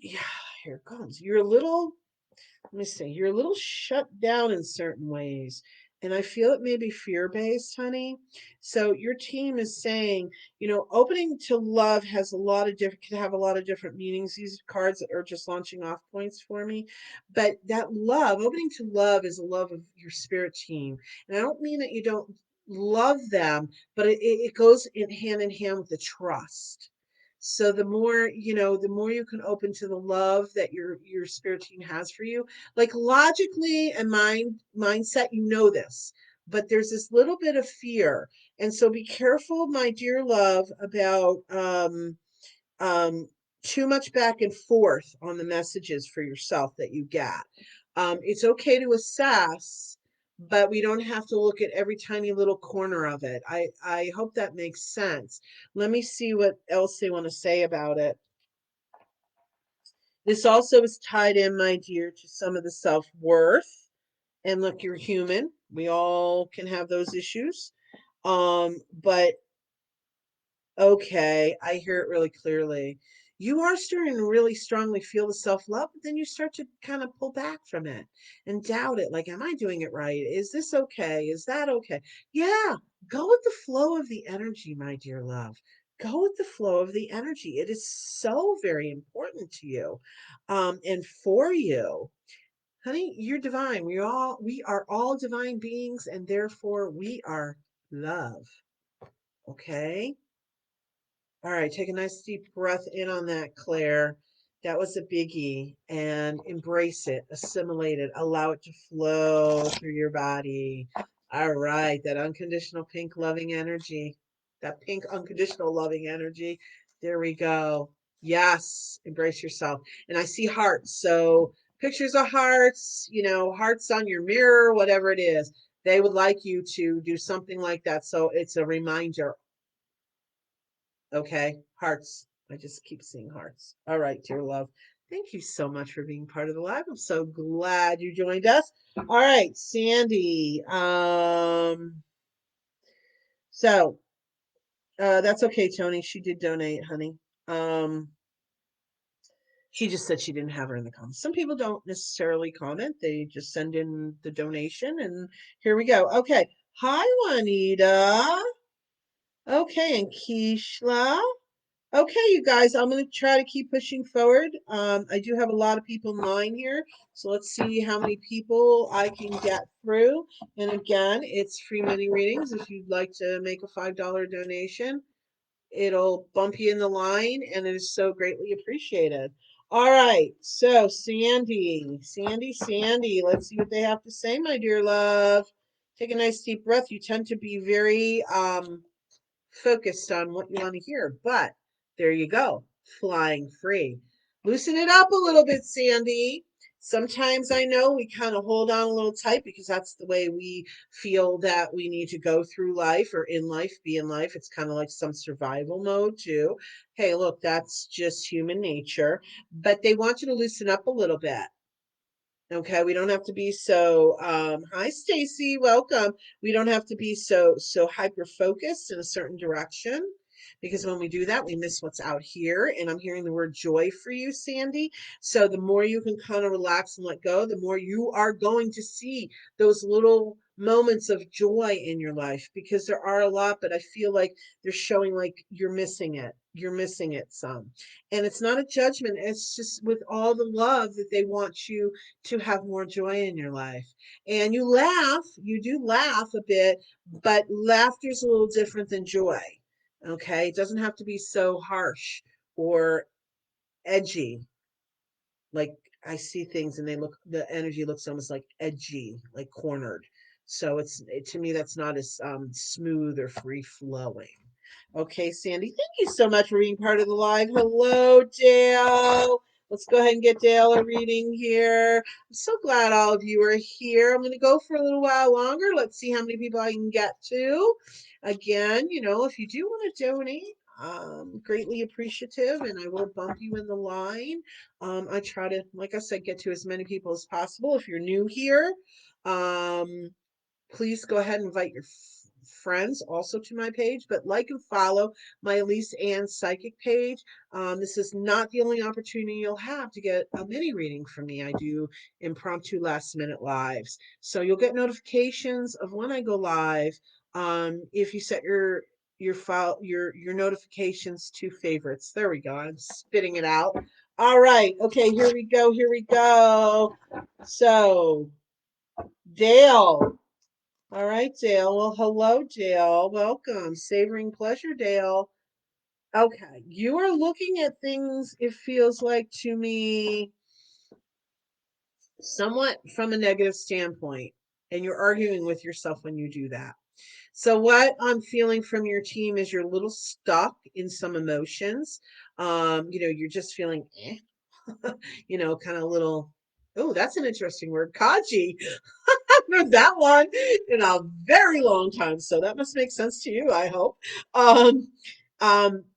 it comes. Let me see, you're a little shut down in certain ways. And I feel it may be fear-based, honey. So your team is saying, opening to love has a lot of different, could have a lot of different meanings. These cards are just launching off points for me. But that love, opening to love is a love of your spirit team. And I don't mean that you don't love them, but it goes in hand with the trust. So the more you can open to the love that your spirit team has for you, like logically and mindset, this, but there's this little bit of fear. And so be careful, my dear love, about um too much back and forth on the messages for yourself that you get. It's okay to assess, but we don't have to look at every tiny little corner of it. I hope that makes sense. Let me see what else they want to say about it. This also is tied in, my dear, to some of the self-worth. And look, you're human. We all can have those issues. But okay, I hear it really clearly. You are starting to really strongly feel the self-love, but then you start to kind of pull back from it and doubt it. Like, am I doing it right? Is this okay? Is that okay? Yeah, go with the flow of the energy, my dear love. Go with the flow of the energy. It is so very important to you, and for you. Honey, you're divine. We are all divine beings, and therefore we are love. Okay? All right, take a nice deep breath in on that, Claire. That was a biggie. And embrace it, assimilate it, allow it to flow through your body. All right, that unconditional pink loving energy, that pink unconditional loving energy. There we go. Yes, embrace yourself. And I see hearts. So pictures of hearts, hearts on your mirror, whatever it is. They would like you to do something like that. So it's a reminder. Okay, hearts. I just keep seeing hearts. All right, dear love. Thank you so much for being part of the live. I'm so glad you joined us. All right, Sandy. So that's okay, Tony. She did donate, honey. Um, she just said she didn't have her in the comments. Some people don't necessarily comment. They just send in the donation, and here we go. Okay. Hi, Juanita. Okay, and Keishla. Okay, you guys, I'm going to try to keep pushing forward. I do have a lot of people in line here, so let's see how many people I can get through. And again, it's free mini readings. If you'd like to make a $5 donation, it'll bump you in the line, and it is so greatly appreciated. All right, so Sandy, let's see what they have to say, my dear love. Take a nice deep breath. You tend to be very focused on what you want to hear, but there you go, flying free. Loosen it up a little bit, Sandy. Sometimes I know we kind of hold on a little tight because that's the way we feel that we need to go through life or in life, be in life. It's kind of like some survival mode too. Hey, look, that's just human nature. But they want you to loosen up a little bit. Okay, we don't have to be so hi Stacy, welcome. We don't have to be so hyper focused in a certain direction because when we do that, we miss what's out here. And I'm hearing the word joy for you, Sandy. So the more you can kind of relax and let go, the more you are going to see those little moments of joy in your life because there are a lot, but I feel like they're showing like you're missing it. You're missing it some. And it's not a judgment, it's just with all the love that they want you to have more joy in your life. And you do laugh a bit, but laughter is a little different than joy. Okay. It doesn't have to be so harsh or edgy. Like I see things and the energy looks almost like edgy, like cornered. So to me, that's not as smooth or free flowing. Okay, Sandy, thank you so much for being part of the live. Hello, Dale. Let's go ahead and get Dale a reading here. I'm so glad all of you are here. I'm going to go for a little while longer. Let's see how many people I can get to. Again, if you do want to donate, greatly appreciative, and I will bump you in the line. I try to, like I said, get to as many people as possible. If you're new here, please go ahead and invite your friends also to my page, but like and follow my Elyse Ann Psychic page. This is not the only opportunity you'll have to get a mini reading from me. I do impromptu last minute lives. So you'll get notifications of when I go live. If you set your notifications to favorites. There we go. I'm spitting it out. All right. Okay, here we go. Here we go. So, Dale. All right, Dale. Well, hello, Dale. Welcome. Savoring pleasure, Dale. Okay. You are looking at things, it feels like to me, somewhat from a negative standpoint, and you're arguing with yourself when you do that. So, what I'm feeling from your team is you're a little stuck in some emotions. You're just feeling kind of a little, oh, that's an interesting word, kaji. Heard that one in a very long time, so that must make sense to you, I hope. Um,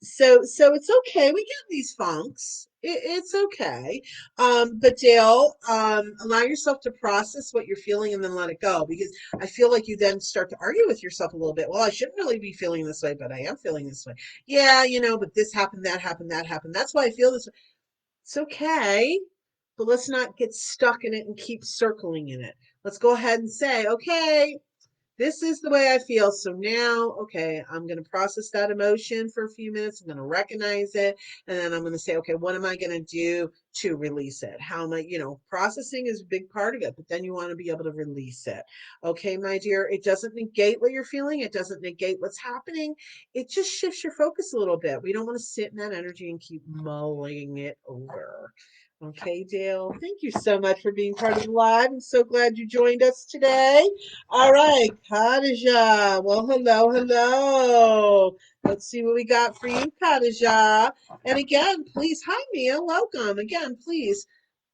so it's okay. We get these funks. It's okay. But Dale, allow yourself to process what you're feeling and then let it go because I feel like you then start to argue with yourself a little bit. Well, I shouldn't really be feeling this way, but I am feeling this way. Yeah, but this happened, that happened, that happened. That's why I feel this way. It's okay, but let's not get stuck in it and keep circling in it. Let's go ahead and say, okay, this is the way I feel. So now, okay, I'm going to process that emotion for a few minutes. I'm going to recognize it. And then I'm going to say, okay, what am I going to do to release it? How am I, processing is a big part of it, but then you want to be able to release it. Okay, my dear, it doesn't negate what you're feeling. It doesn't negate what's happening. It just shifts your focus a little bit. We don't want to sit in that energy and keep mulling it over. Okay, Dale, thank you so much for being part of the live. I'm so glad you joined us today. All right, Khadija. Well, hello. Let's see what we got for you, Khadija. And again, please, hi, Mia. Welcome. Again, please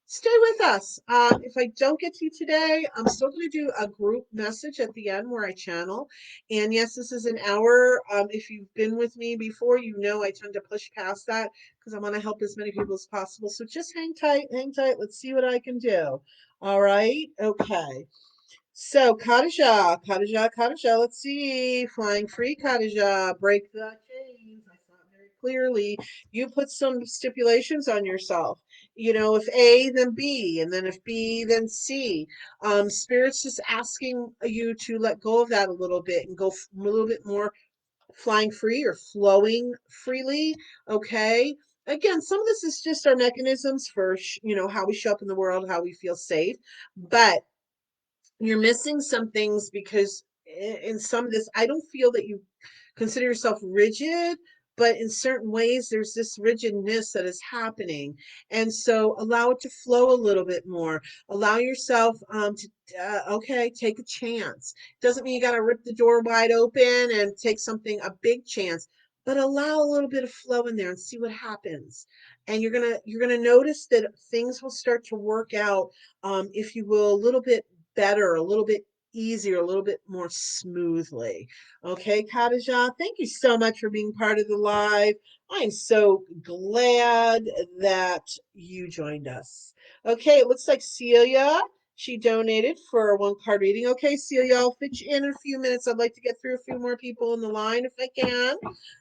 stay with us. If I don't get to you today, I'm still going to do a group message at the end where I channel. And yes, this is an hour. If you've been with me before, you know I tend to push past that because I want to help as many people as possible. So just hang tight, hang tight. Let's see what I can do. All right. Okay. So, Khadija, let's see. Flying free, Khadija, break the chains. I saw it very clearly. You put some stipulations on yourself. If A, then B, and then if B, then C. Spirit's just asking you to let go of that a little bit and go a little bit more flying free or flowing freely. Okay. Again, some of this is just our mechanisms for, how we show up in the world, how we feel safe. But you're missing some things because in some of this, I don't feel that you consider yourself rigid, but in certain ways, there's this rigidness that is happening. And so allow it to flow a little bit more. Allow yourself okay, take a chance. Doesn't mean you got to rip the door wide open and take a big chance, but allow a little bit of flow in there and see what happens. And you're gonna notice that things will start to work out, if you will, a little bit better, a little bit easier, a little bit more smoothly. Okay, Khadija, thank you so much for being part of the live. I'm so glad that you joined us. Okay, it looks like Celia, she donated for one card reading. Okay, Celia, I'll fit you in a few minutes. I'd like to get through a few more people in the line if I can.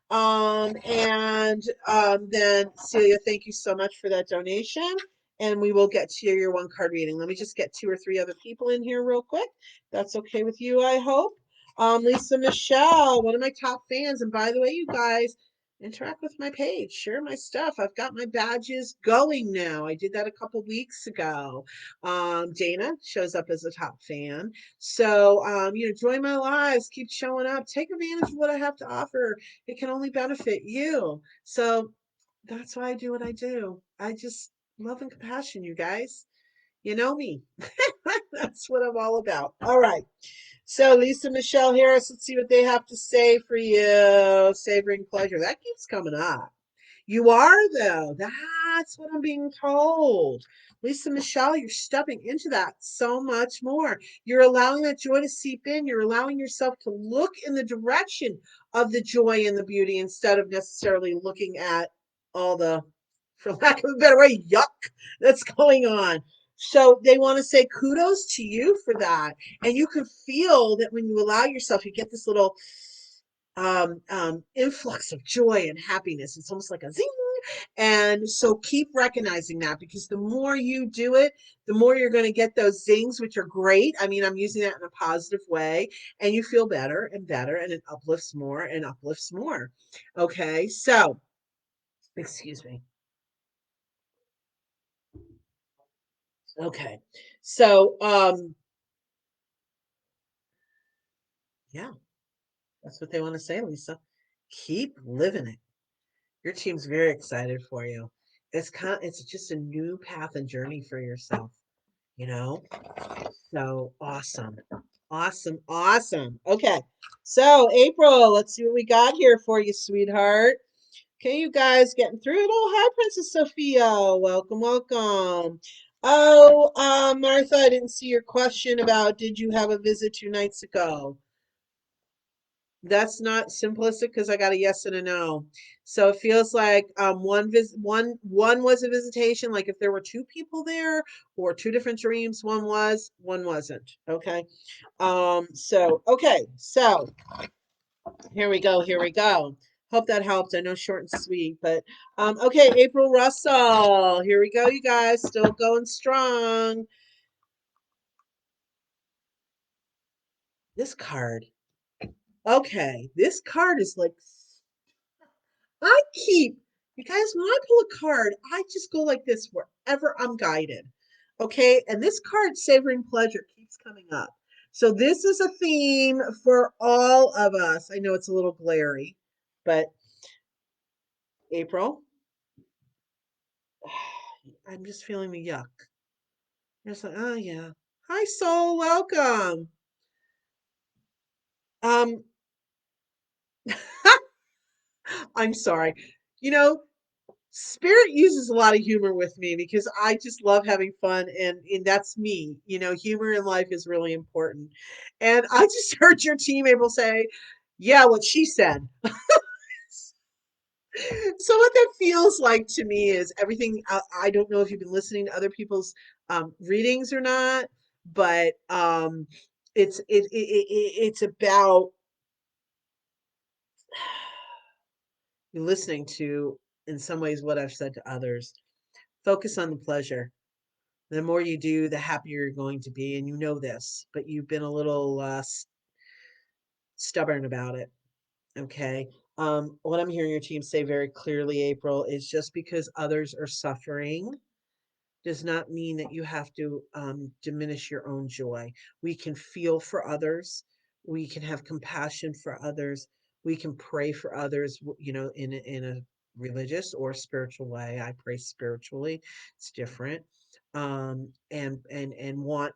And then Celia, thank you so much for that donation. And we will get to your one card reading. Let me just get two or three other people in here real quick. That's okay with you, I hope. Lisa Michelle, one of my top fans. And by the way, you guys, interact with my page, share my stuff. I've got my badges going now. I did that a couple weeks ago. Dana shows up as a top fan. So, join my lives, keep showing up, take advantage of what I have to offer. It can only benefit you. So that's why I do what I do. I just love and compassion, you guys. You know me. That's what I'm all about. All right. So Lisa Michelle Harris, let's see what they have to say for you. Savoring pleasure. That keeps coming up. You are, though. That's what I'm being told. Lisa Michelle, you're stepping into that so much more. You're allowing that joy to seep in. You're allowing yourself to look in the direction of the joy and the beauty instead of necessarily looking at all the, for lack of a better way, yuck that's going on. So they want to say kudos to you for that. And you can feel that when you allow yourself, you get this little influx of joy and happiness. It's almost like a zing. And so keep recognizing that because the more you do it, the more you're going to get those zings, which are great. I mean, I'm using that in a positive way, and you feel better and better, and it uplifts more and uplifts more. Okay, so excuse me. Okay, so yeah, that's what they want to say, Lisa. Keep living it. Your team's very excited for you. It's just a new path and journey for yourself, you know? So awesome. Awesome. Awesome. Okay. So April, let's see what we got here for you, sweetheart. Okay, you guys getting through it? Oh, hi, Princess Sophia. Welcome, welcome. Oh, Martha, I didn't see your question about did you have a visit 2 nights ago? That's not simplistic because I got a yes and a no. So it feels like one was a visitation, like if there were two people there or two different dreams, one was, one wasn't. Okay. So here we go, here we go. Hope that helped. I know short and sweet, but okay, April Russell. Here we go, you guys. Still going strong. This card. Okay, this card is like I keep, you guys, when I pull a card, I just go like this wherever I'm guided. Okay. And this card, Savoring Pleasure, keeps coming up. So this is a theme for all of us. I know it's a little glary, but April, I'm just feeling the yuck. It's like, oh yeah. Hi, Soul, welcome. Um, I'm sorry. You know, Spirit uses a lot of humor with me because I just love having fun and that's me. Humor in life is really important. And I just heard your team able say, yeah, what she said. So what that feels like to me is everything. I don't know if you've been listening to other people's readings or not, but it's about you listening to, in some ways, what I've said to others. Focus on the pleasure. The more you do, the happier you're going to be, and you know this, but you've been a little stubborn about it. Okay. What I'm hearing your team say very clearly, April, is just because others are suffering does not mean that you have to diminish your own joy. We can feel for others. We can have compassion for others. We can pray for others, in a religious or spiritual way. I pray spiritually. It's different. And want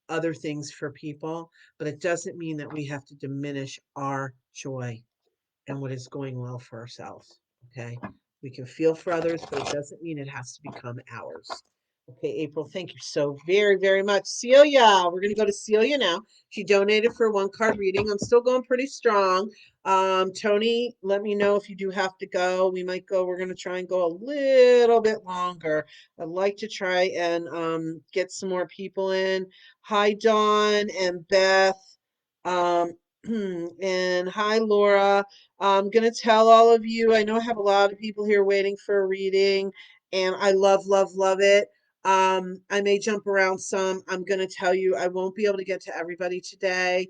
other things for people, but it doesn't mean that we have to diminish our joy and what is going well for ourselves. Okay. We can feel for others, but it doesn't mean it has to become ours. Okay, April, thank you so very, very much. Celia, we're going to go to Celia now. She donated for a one card reading. I'm still going pretty strong. Tony, let me know if you do have to go. We might go, we're going to try and go a little bit longer. I'd like to try and get some more people in. Hi, Dawn and Beth. Um, and hi, Laura. I'm going to tell all of you, I know I have a lot of people here waiting for a reading, and I love, love, love it. I may jump around some. I'm going to tell you, I won't be able to get to everybody today.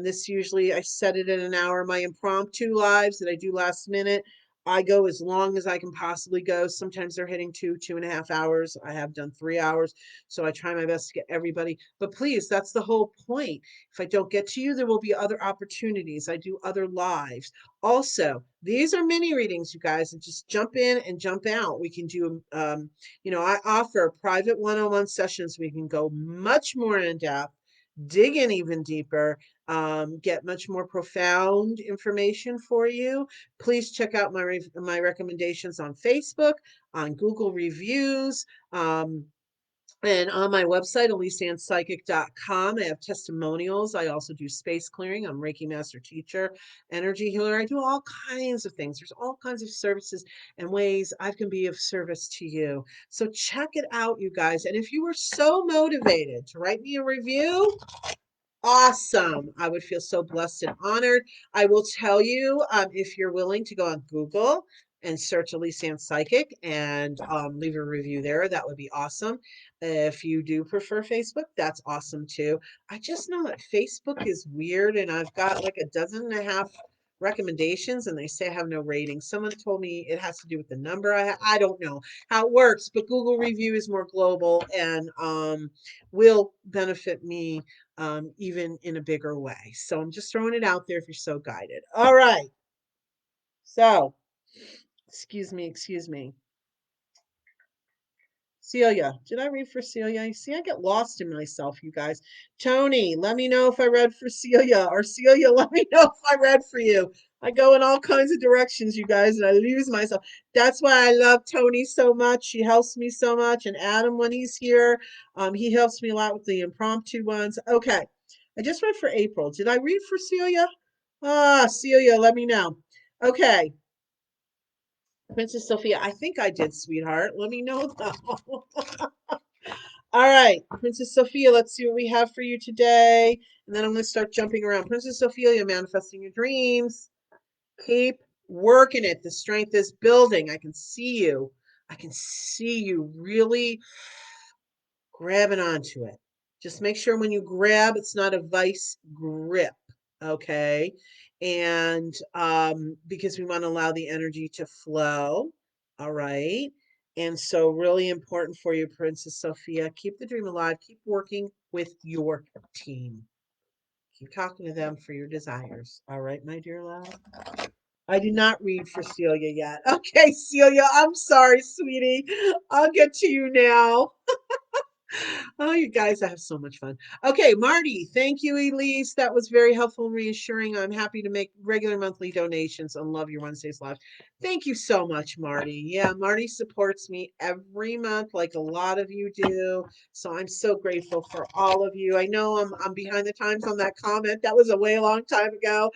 This usually, I set it at an hour. My impromptu lives that I do last minute, I go as long as I can possibly go. Sometimes they're hitting 2.5 hours. I have done 3 hours. So I try my best to get everybody. But please, that's the whole point. If I don't get to you, there will be other opportunities. I do other lives. Also, these are mini readings, you guys, and just jump in and jump out. We can do, I offer private one-on-one sessions. We can go much more in depth, dig in even deeper, get much more profound information for you. Please check out my recommendations on Facebook, on Google reviews. And on my website, ElyseAnnPsychic.com, I have testimonials. I also do space clearing. I'm Reiki Master Teacher, Energy Healer. I do all kinds of things. There's all kinds of services and ways I can be of service to you. So check it out, you guys. And if you were so motivated to write me a review, awesome. I would feel so blessed and honored. I will tell you, if you're willing to go on Google and search Elyse Ann Psychic and leave a review there, that would be awesome. If you do prefer Facebook, that's awesome too. I just know that Facebook is weird, and I've got like a dozen and a half recommendations, and they say I have no rating. Someone told me it has to do with the number I don't know how it works, but Google review is more global and will benefit me even in a bigger way. So I'm just throwing it out there if you're so guided. All right. So, excuse me, excuse me. Celia, did I read for Celia? You see, I get lost in myself, you guys. Tony, let me know if I read for Celia, or Celia, let me know if I read for you. I go in all kinds of directions, you guys, and I lose myself. That's why I love Tony so much. She helps me so much. And Adam, when he's here, he helps me a lot with the impromptu ones. Okay. I just read for April. Did I read for Celia? Ah, Celia, let me know. Okay. Princess Sophia, I think I did, sweetheart. Let me know though. All right, Princess Sophia, let's see what we have for you today. And then I'm going to start jumping around. Princess Sophia, you're manifesting your dreams. Keep working it. The strength is building. I can see you. I can see you really grabbing onto it. Just make sure when you grab, it's not a vice grip. Okay. And because we want to allow the energy to flow. All right. And so, really important for you, Princess Sophia, keep the dream alive, keep working with your team, keep talking to them for your desires. All right, my dear love. I did not read for Celia yet. Okay, Celia, I'm sorry, sweetie. I'll get to you now. Oh, you guys, I have so much fun. Okay, Marty, thank you, Elise. That was very helpful and reassuring. I'm happy to make regular monthly donations and love your Wednesdays live. Thank you so much, Marty. Yeah, Marty supports me every month, like a lot of you do. So I'm so grateful for all of you. I know I'm behind the times on that comment. That was a way long time ago.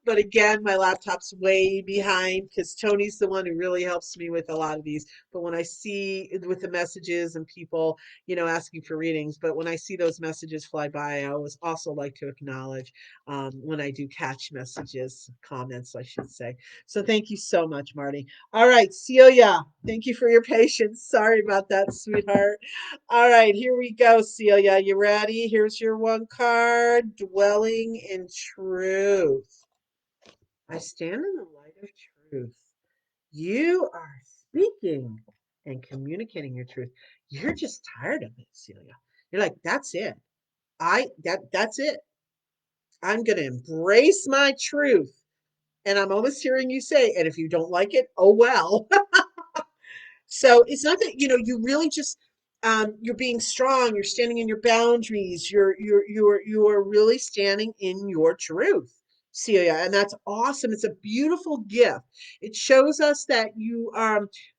But again, my laptop's way behind because Tony's the one who really helps me with a lot of these. But when I see with the messages and people, asking for readings, but when I see those messages fly by, I always also like to acknowledge when I do catch messages, comments, I should say. So thank you so much, Marty. All right, Celia, thank you for your patience. Sorry about that, sweetheart. All right, here we go, Celia. You ready? Here's your one card, Dwelling in Truth. I stand in the light of truth. You are speaking and communicating your truth. You're just tired of it, Celia. You're like, that's it. That's it. I'm gonna embrace my truth. And I'm almost hearing you say, and if you don't like it, oh well. So it's not that, you really just you're being strong, you're standing in your boundaries, you're really standing in your truth, Celia, and that's awesome. It's a beautiful gift. It shows us that you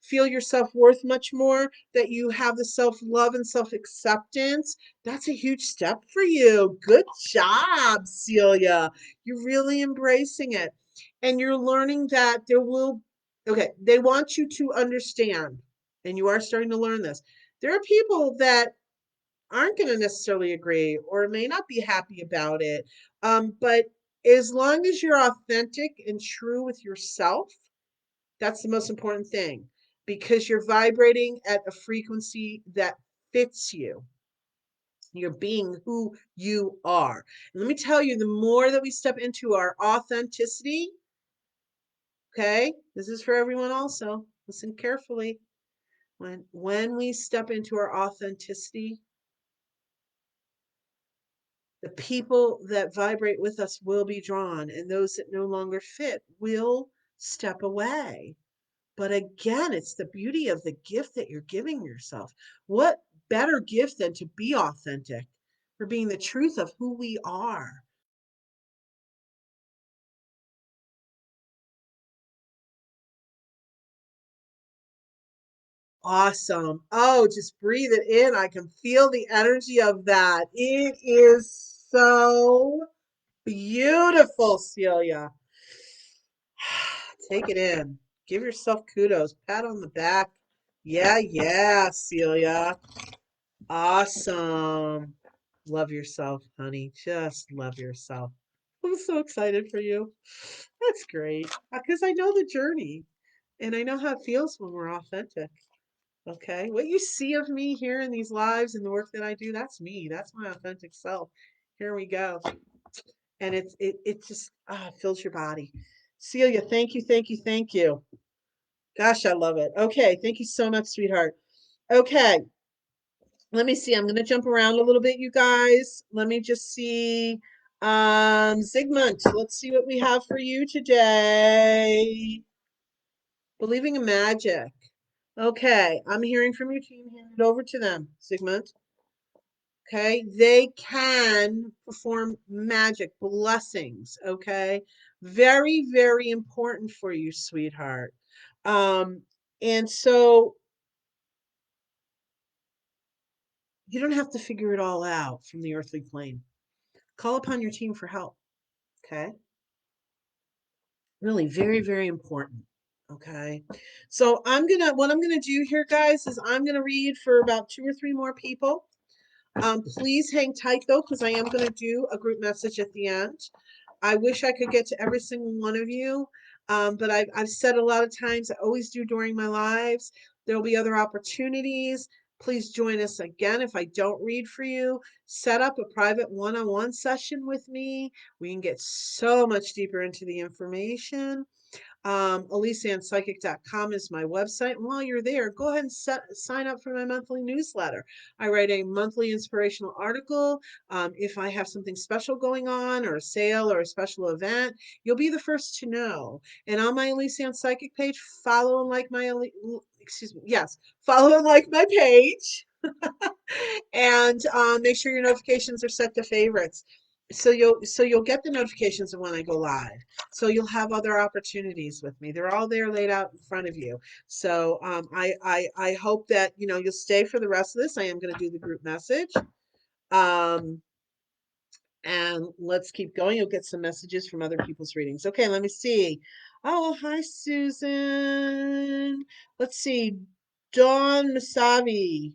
feel your self-worth much more, that you have the self-love and self-acceptance. That's a huge step for you. Good job, Celia. You're really embracing it. And you're learning that okay, they want you to understand, and you are starting to learn this. There are people that aren't going to necessarily agree or may not be happy about it. But as long as you're authentic and true with yourself, that's the most important thing, because you're vibrating at a frequency that fits you. You're being who you are. And let me tell you, the more that we step into our authenticity, okay, this is for everyone also. Listen carefully. When we step into our authenticity, the people that vibrate with us will be drawn, and those that no longer fit will step away. But again, it's the beauty of the gift that you're giving yourself. What better gift than to be authentic, for being the truth of who we are? Awesome. Oh, just breathe it in. I can feel the energy of that. It is so beautiful, Celia. Take it in. Give yourself kudos. Pat on the back. Yeah, yeah, Celia. Awesome. Love yourself, honey. Just love yourself. I'm so excited for you. That's great. Because I know the journey and I know how it feels when we're authentic. Okay. What you see of me here in these lives and the work that I do, that's me. That's my authentic self. Here we go. And it just fills your body. Celia, thank you, thank you, thank you. Gosh, I love it. Okay, thank you so much, sweetheart. Okay, let me see. I'm gonna jump around a little bit, you guys. Let me just see. Zygmunt, let's see what we have for you today. Believing in magic. Okay, I'm hearing from your team. Hand it over to them, Zygmunt. Okay, they can perform magic, blessings. Okay, very, very important for you, sweetheart. Um, and so you don't have to figure it all out from the earthly plane. Call upon your team for help. Okay, really, very, very important. Okay, so what I'm gonna do here, guys, is I'm gonna read for about 2 or 3 more people. Please hang tight though, because I am going to do a group message at the end. I wish I could get to every single one of you, but I've said a lot of times, I always do during my lives. There will be other opportunities. Please join us again. If I don't read for you, set up a private one-on-one session with me. We can get so much deeper into the information. ElyseAnnPsychic.com is my website. And while you're there, go ahead and sign up for my monthly newsletter. I write a monthly inspirational article. If I have something special going on, or a sale, or a special event, you'll be the first to know. And on my Elyse Ann Psychic page, follow and like my, excuse me, yes, follow and like my page. And make sure your notifications are set to favorites, so you'll get the notifications of when I go live. So you'll have other opportunities with me. They're all there laid out in front of you. So I hope that you'll stay for the rest of this. I am going to do the group message. Um, and let's keep going. You'll get some messages from other people's readings. Okay, let me see. Oh, hi, Susan. Let's see. Dawn Masavi.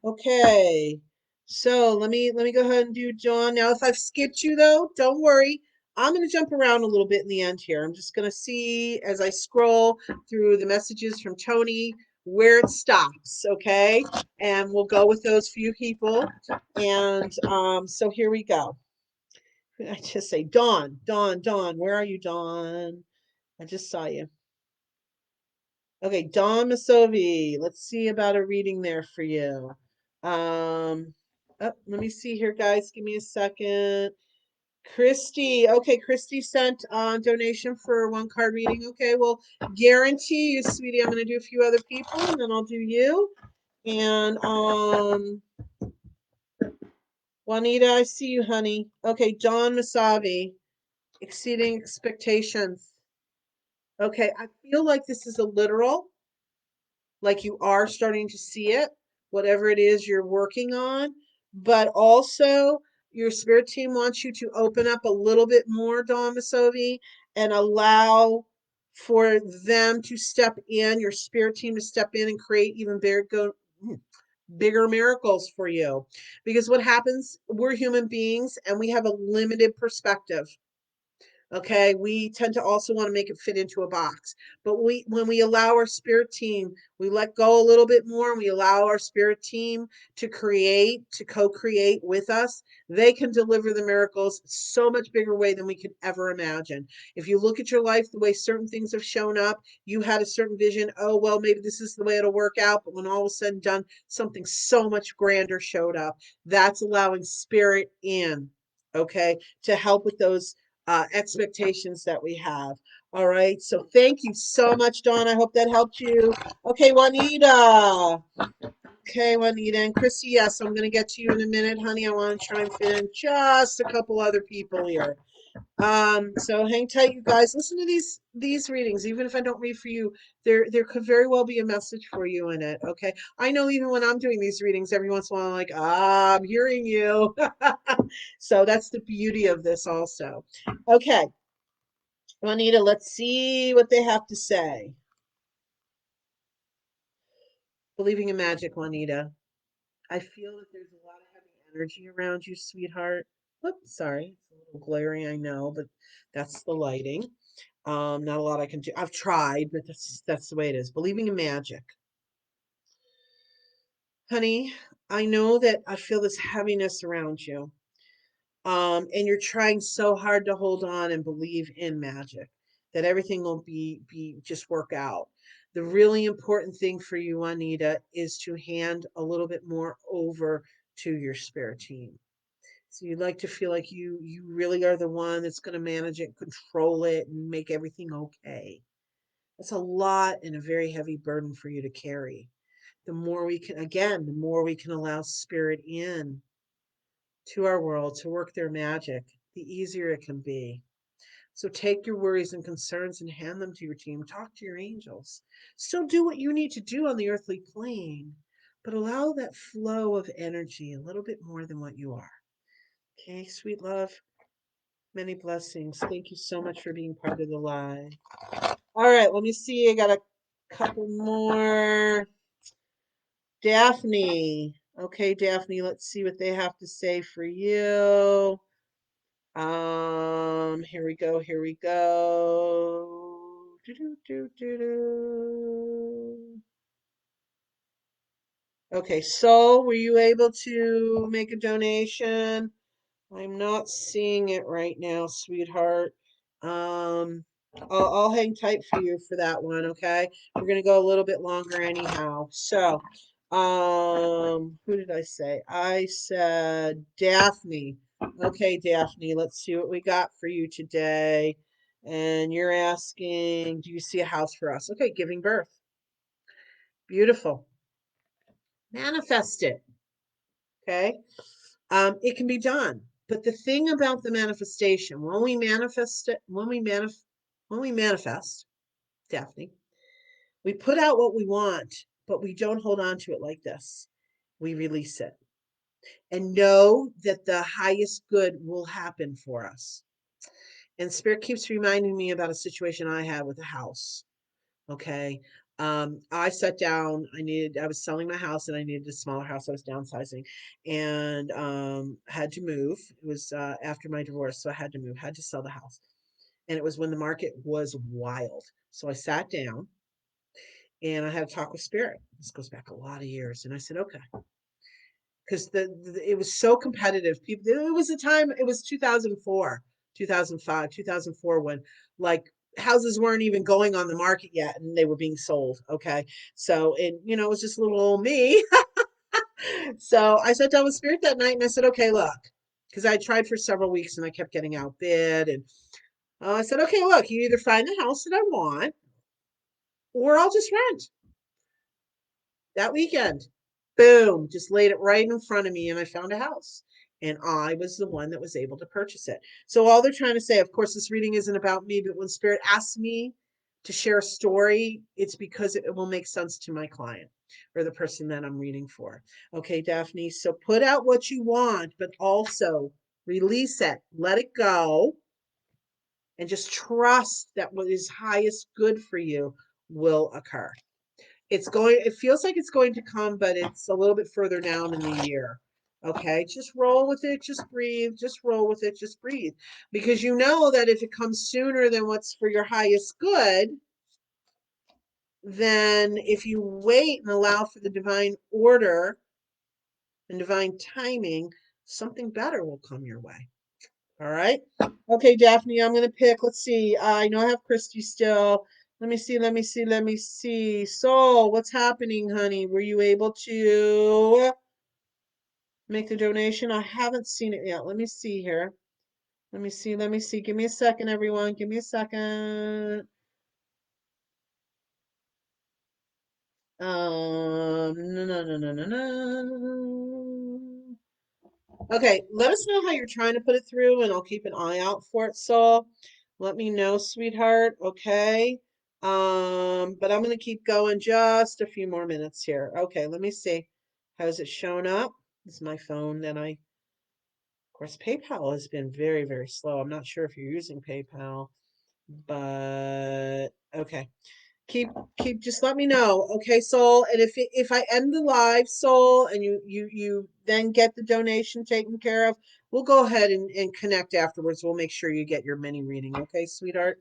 Okay, so let me go ahead and do John. Now, if I've skipped you though, don't worry. I'm going to jump around a little bit in the end here. I'm just going to see as I scroll through the messages from Tony where it stops, okay? And we'll go with those few people. And so here we go. I just say, Dawn, Dawn, Dawn, where are you, Dawn? I just saw you. Okay, Dawn Masovi. Let's see about a reading there for you. Let me see here, guys. Give me a second. Christy. Okay, Christy sent donation for one card reading. Okay, well, guarantee you, sweetie, I'm gonna do a few other people and then I'll do you. And Juanita, I see you, honey. Okay, Dawn Masavi, exceeding expectations. Okay, I feel like this is a literal, like you are starting to see it, whatever it is you're working on, but also your spirit team wants you to open up a little bit more, Dawn Masovi, and allow for them to step in, your spirit team to step in and create even bigger miracles for you. Because what happens, we're human beings and we have a limited perspective. Okay, we tend to also want to make it fit into a box. But when we allow our spirit team, we let go a little bit more and we allow our spirit team to create, to co-create with us, they can deliver the miracles so much bigger way than we could ever imagine. If you look at your life, the way certain things have shown up, you had a certain vision, oh, well, maybe this is the way it'll work out. But when all of a sudden done, something so much grander showed up. That's allowing spirit in, okay, to help with those expectations that we have. All right. So thank you so much, Dawn. I hope that helped you. Okay, Juanita. Okay, Juanita and Christy. Yes, I'm going to get to you in a minute, honey. I want to try and fit in just a couple other people here. So hang tight, you guys. Listen to these readings. Even if I don't read for you, there could very well be a message for you in it. Okay. I know even when I'm doing these readings, every once in a while I'm like, I'm hearing you. So that's the beauty of this also. Okay, Juanita, let's see what they have to say. Believing in magic, Juanita. I feel that there's a lot of heavy energy around you, sweetheart. Whoops, sorry. It's a little glary, I know, but that's the lighting. Not a lot I can do. I've tried, but that's the way it is. Believing in magic. Honey, I know that I feel this heaviness around you. And you're trying so hard to hold on and believe in magic, that everything will be just work out. The really important thing for you, Juanita, is to hand a little bit more over to your spirit team. So you'd like to feel like you really are the one that's going to manage it, control it, and make everything okay. That's a lot and a very heavy burden for you to carry. The more we can, again, the more we can allow spirit in to our world to work their magic, the easier it can be. So take your worries and concerns and hand them to your team. Talk to your angels. Still do what you need to do on the earthly plane, but allow that flow of energy a little bit more than what you are. Okay, sweet love. Many blessings. Thank you so much for being part of the live. All right, let me see. I got a couple more. Daphne. Okay, Daphne, let's see what they have to say for you. Here we go, here we go. Do. Okay, so were you able to make a donation? I'm not seeing it right now, sweetheart. Um, I'll hang tight for you for that one, okay? We're gonna go a little bit longer anyhow. So, who did I say? I said Daphne. Okay, Daphne, let's see what we got for you today. And you're asking, do you see a house for us? Okay, giving birth. Beautiful. Manifest it. Okay. It can be done. But the thing about the manifestation, when we manifest it, when we manifest, Daphne, we put out what we want, but we don't hold on to it like this. We release it and know that the highest good will happen for us. And Spirit keeps reminding me about a situation I had with a house. Okay. I sat down, I was selling my house and I needed a smaller house. I was downsizing and had to move. It was after my divorce, so I had to move, had to sell the house. And it was when the market was wild. So I sat down and I had a talk with spirit. This goes back a lot of years. And I said, okay, because it was so competitive. People, it was a time, it was 2004, 2005, 2004 when like houses weren't even going on the market yet and they were being sold. Okay. So, and it was just little old me. So I sat down with spirit that night and I said, okay, look, because I tried for several weeks and I kept getting outbid. And I said, okay, look, you either find the house that I want or I'll just rent. That weekend, boom, just laid it right in front of me and I found a house. And I was the one that was able to purchase it. So all they're trying to say, of course, this reading isn't about me, but when spirit asks me to share a story, it's because it will make sense to my client or the person that I'm reading for. Okay, Daphne. So put out what you want, but also release it, let it go, and just trust that what is highest good for you will occur. It feels like it's going to come, but it's a little bit further down in the year. Okay, just roll with it, just breathe, just roll with it, just breathe. Because you know that if it comes sooner than what's for your highest good, then if you wait and allow for the divine order and divine timing, something better will come your way. All right. Okay, Daphne, I'm going to pick. Let's see. I know I have Christy still. Let me see. Let me see. Let me see. So, what's happening, honey? Were you able to make the donation? I haven't seen it yet. Let me see here. Let me see. Let me see. Give me a second, everyone. Give me a second. No, no, no, no, no, no. Okay, let us know how you're trying to put it through, and I'll keep an eye out for it, Saul. Let me know, sweetheart. Okay. But I'm gonna keep going just a few more minutes here. Okay, let me see. How's it shown up? This is my phone that of course, PayPal has been very, very slow. I'm not sure if you're using PayPal, but okay. Keep just let me know, okay, Soul. And if I end the live, Soul, and you then get the donation taken care of, we'll go ahead and connect afterwards. We'll make sure you get your mini reading, okay, sweetheart.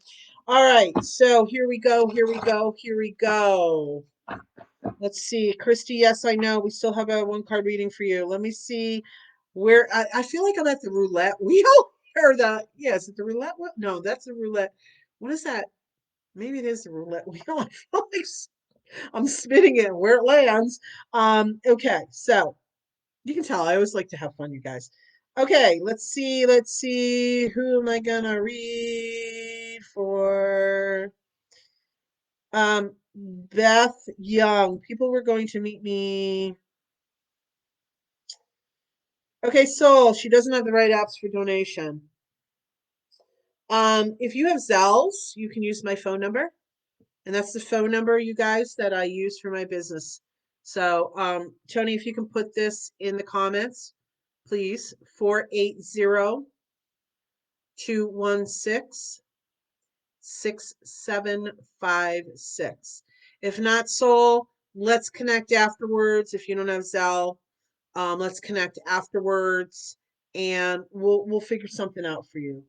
All right, so here we go, here we go, here we go. Let's see, Christy. Yes, I know we still have a 1 card reading for you. Let me see where I feel like I'm at the roulette wheel or is it the roulette wheel? No, that's the roulette. What is that? Maybe it is the roulette wheel. I feel like I'm spinning it where it lands. Okay, so you can tell I always like to have fun, you guys. Okay, let's see. Let's see. Who am I gonna read for? Beth Young. People were going to meet me. Okay, Soul. She doesn't have the right apps for donation. If you have Zells, you can use my phone number. And that's the phone number, you guys, that I use for my business. So, Tony, if you can put this in the comments, please. 480-216-6756. If not, Soul, let's connect afterwards. If you don't have Zelle, let's connect afterwards and we'll figure something out for you.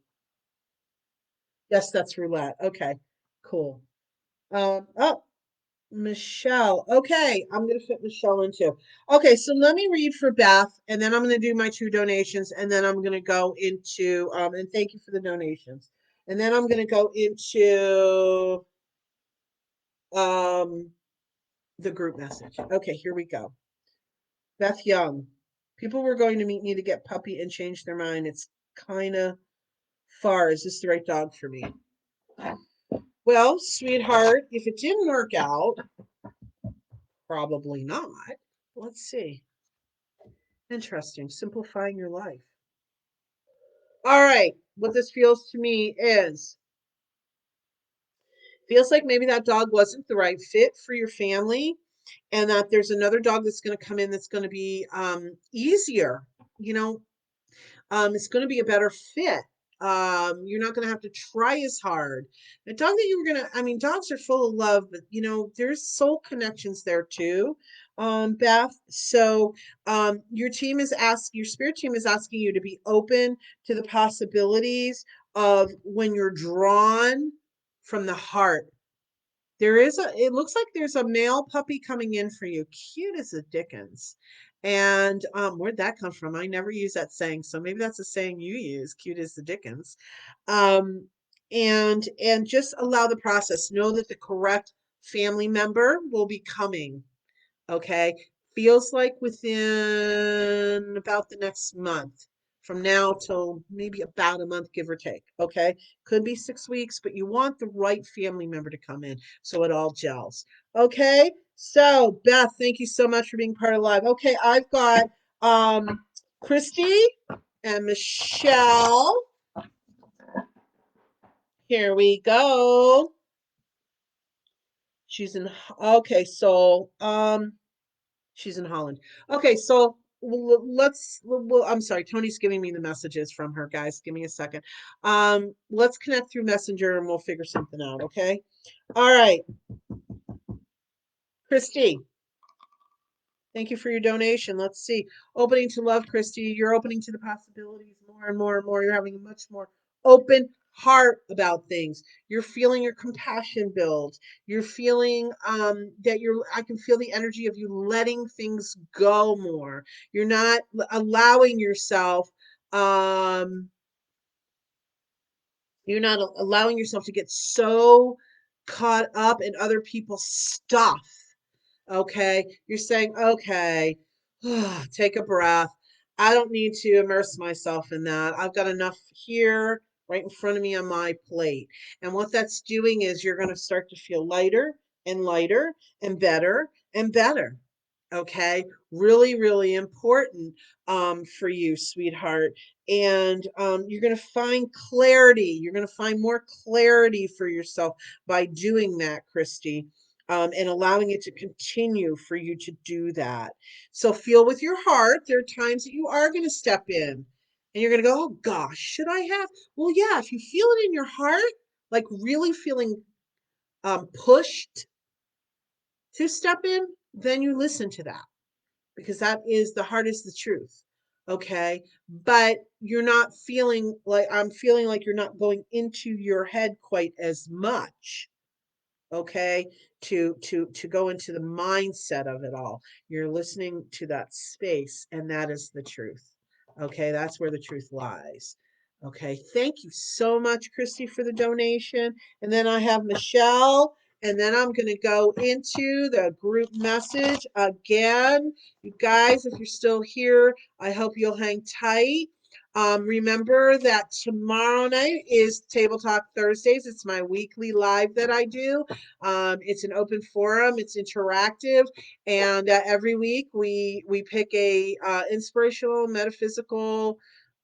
Yes, that's roulette. Okay, cool. Oh, Michelle. Okay, I'm going to fit Michelle in too. Okay, so let me read for Beth, and then I'm going to do my 2 donations, and then I'm going to go into, and thank you for the donations. And then I'm going to go into um, the group message. Okay, here we go. Beth Young. People were going to meet me to get puppy and change their mind. It's kind of far. Is this the right dog for me? Well, sweetheart, if it didn't work out, probably not. Let's see. Interesting. Simplifying your life. All right. What this feels to me is feels like maybe that dog wasn't the right fit for your family and that there's another dog that's going to come in that's going to be easier. You know, it's going to be a better fit. You're not going to have to try as hard. The dog that you were going to, I mean, dogs are full of love, but there's soul connections there too, Beth. So, your spirit team is asking you to be open to the possibilities of when you're drawn from the heart. It looks like there's a male puppy coming in for you. Cute as a Dickens. And where'd that come from? I never use that saying, so maybe that's a saying you use, cute as the Dickens. Um, and just allow the process. Know that the correct family member will be coming. Okay. Feels like within about the next month from now till maybe about a month, give or take. Okay. Could be 6 weeks, but you want the right family member to come in so it all gels. Okay. So, Beth, thank you so much for being part of live. Okay. I've got Christy and Michelle. Here we go. She's in, okay. So, she's in Holland. Okay, so I'm sorry, Tony's giving me the messages from her, guys. Give me a second. Let's connect through Messenger and we'll figure something out, okay? All right, Christy, thank you for your donation. Let's see. Opening to love, Christy. You're opening to the possibilities more and more and more. You're having a much more open heart about things. You're feeling your compassion build. You're feeling that I can feel the energy of you letting things go more. You're not allowing yourself um you're not allowing yourself to get so caught up in other people's stuff. Okay. You're saying, okay, take a breath. I don't need to immerse myself in that. I've got enough here right in front of me on my plate. And what that's doing is you're going to start to feel lighter and lighter and better and better. Okay. Really, really important for you, sweetheart. And you're going to find clarity. You're going to find more clarity for yourself by doing that, Christy, and allowing it to continue for you to do that. So feel with your heart. There are times that you are going to step in and you're going to go, oh gosh, should I have? Well, yeah, if you feel it in your heart, like really feeling pushed to step in, then you listen to that because that is the heart is the truth. Okay. But you're not feeling like I'm feeling like you're not going into your head quite as much. Okay, to go into the mindset of it all. You're listening to that space, and that is the truth. Okay, that's where the truth lies. Okay, thank you so much, Christy, for the donation. And then I have Michelle, and then I'm going to go into the group message again. You guys, if you're still here, I hope you'll hang tight. Remember that tomorrow night is Table Talk Thursdays. It's my weekly live that I do. It's an open forum. It's interactive, and every week we pick a inspirational, metaphysical,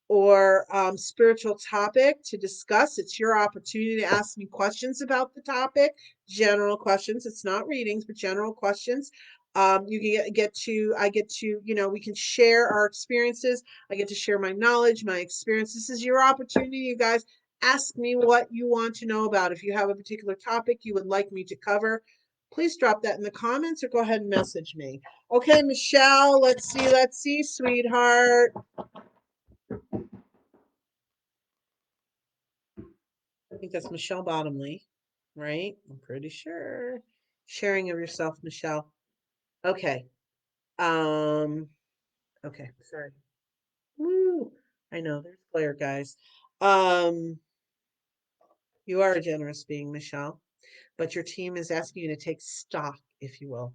or spiritual topic to discuss. It's your opportunity to ask me questions about the topic, general questions. It's not readings, but general questions. You get to, I get to, we can share our experiences. I get to share my knowledge, my experience. This is your opportunity, you guys. Ask me what you want to know about. If you have a particular topic you would like me to cover, please drop that in the comments or go ahead and message me. Okay, Michelle, let's see, sweetheart. I think that's Michelle Bottomley, right? I'm pretty sure. Sharing of yourself, Michelle. Okay. Um, okay, sorry. Woo. I know there's Claire, guys. Um, you are a generous being, Michelle, but your team is asking you to take stock, if you will.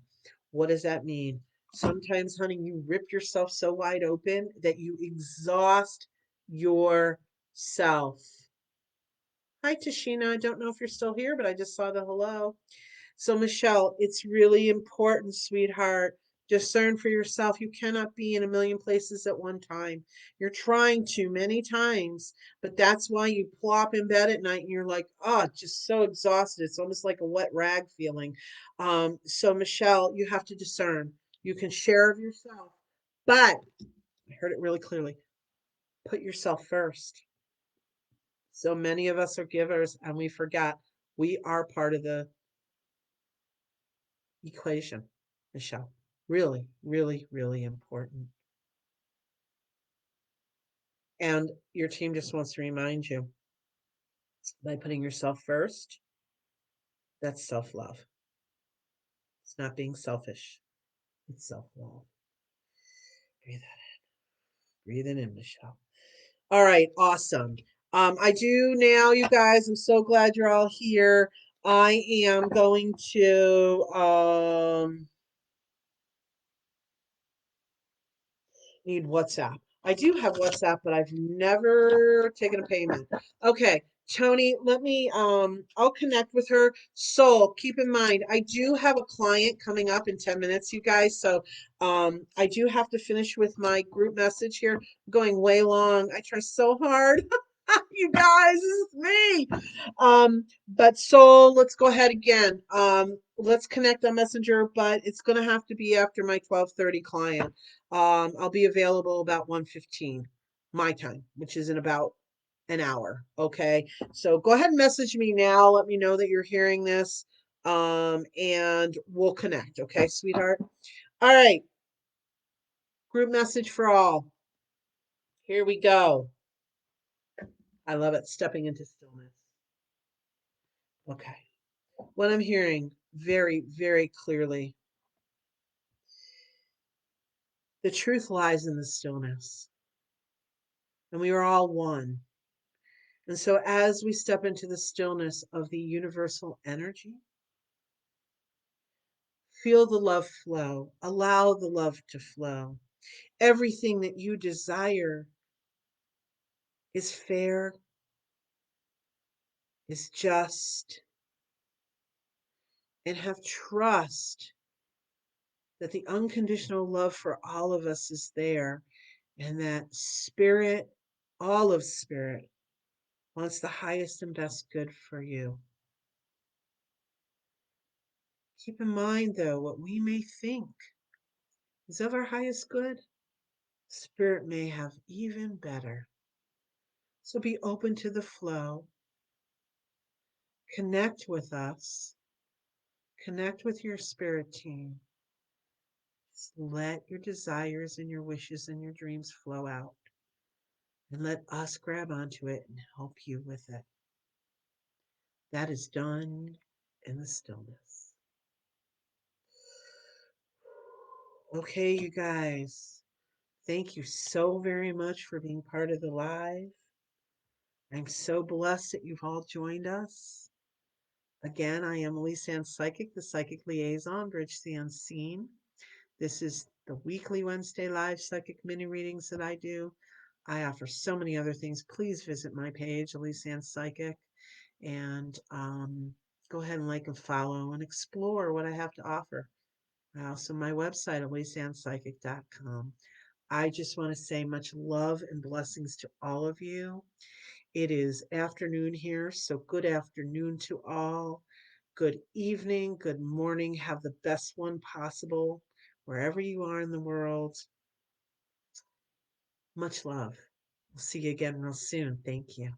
What does that mean? Sometimes, honey, you rip yourself so wide open that you exhaust yourself. Hi, Tashina. I don't know if you're still here, but I just saw the hello. So, Michelle, it's really important, sweetheart. Discern for yourself. You cannot be in a million places at one time. You're trying to many times, but that's why you plop in bed at night and you're like, oh, just so exhausted. It's almost like a wet rag feeling. So, Michelle, you have to discern. You can share of yourself, but I heard it really clearly. Put yourself first. So many of us are givers and we forget we are part of the equation, Michelle. Really, really, really important. And your team just wants to remind you by putting yourself first, that's self love. It's not being selfish, it's self love. Breathe that in. Breathe it in, Michelle. All right, awesome. I do now, you guys. I'm so glad you're all here. I am going to need WhatsApp. I do have WhatsApp, but I've never taken a payment. Okay, Tony, let me I'll connect with her. So keep in mind, I do have a client coming up in 10 minutes, you guys. So I do have to finish with my group message here. I'm going way long. I try so hard. You guys, this is me. But so let's go ahead again. Let's connect on Messenger, but it's gonna have to be after my 12:30 client. I'll be available about 1:15 my time, which is in about an hour. Okay. So go ahead and message me now. Let me know that you're hearing this. And we'll connect. Okay, sweetheart. All right. Group message for all. Here we go. I love it. Stepping into stillness. Okay. What I'm hearing very, very clearly, the truth lies in the stillness. And we are all one. And so, as we step into the stillness of the universal energy, feel the love flow, allow the love to flow. Everything that you desire is fair, is just, and have trust that the unconditional love for all of us is there, and that spirit, all of spirit, wants the highest and best good for you. Keep in mind, though, what we may think is of our highest good, Spirit may have even better. So be open to the flow. Connect with us. Connect with your spirit team. Just let your desires and your wishes and your dreams flow out. And let us grab onto it and help you with it. That is done in the stillness. Okay, you guys. Thank you so very much for being part of the live. I'm so blessed that you've all joined us. Again, I am Elyse Ann Psychic, the Psychic Liaison, Bridge the Unseen. This is the weekly Wednesday live psychic mini readings that I do. I offer so many other things. Please visit my page, Elyse Ann Psychic, and go ahead and like and follow and explore what I have to offer. Also, my website, ElyseAnnPsychic.com. I just want to say much love and blessings to all of you. It is afternoon here, so good afternoon to all. Good evening, good morning. Have the best one possible wherever you are in the world. Much love. We'll see you again real soon. Thank you.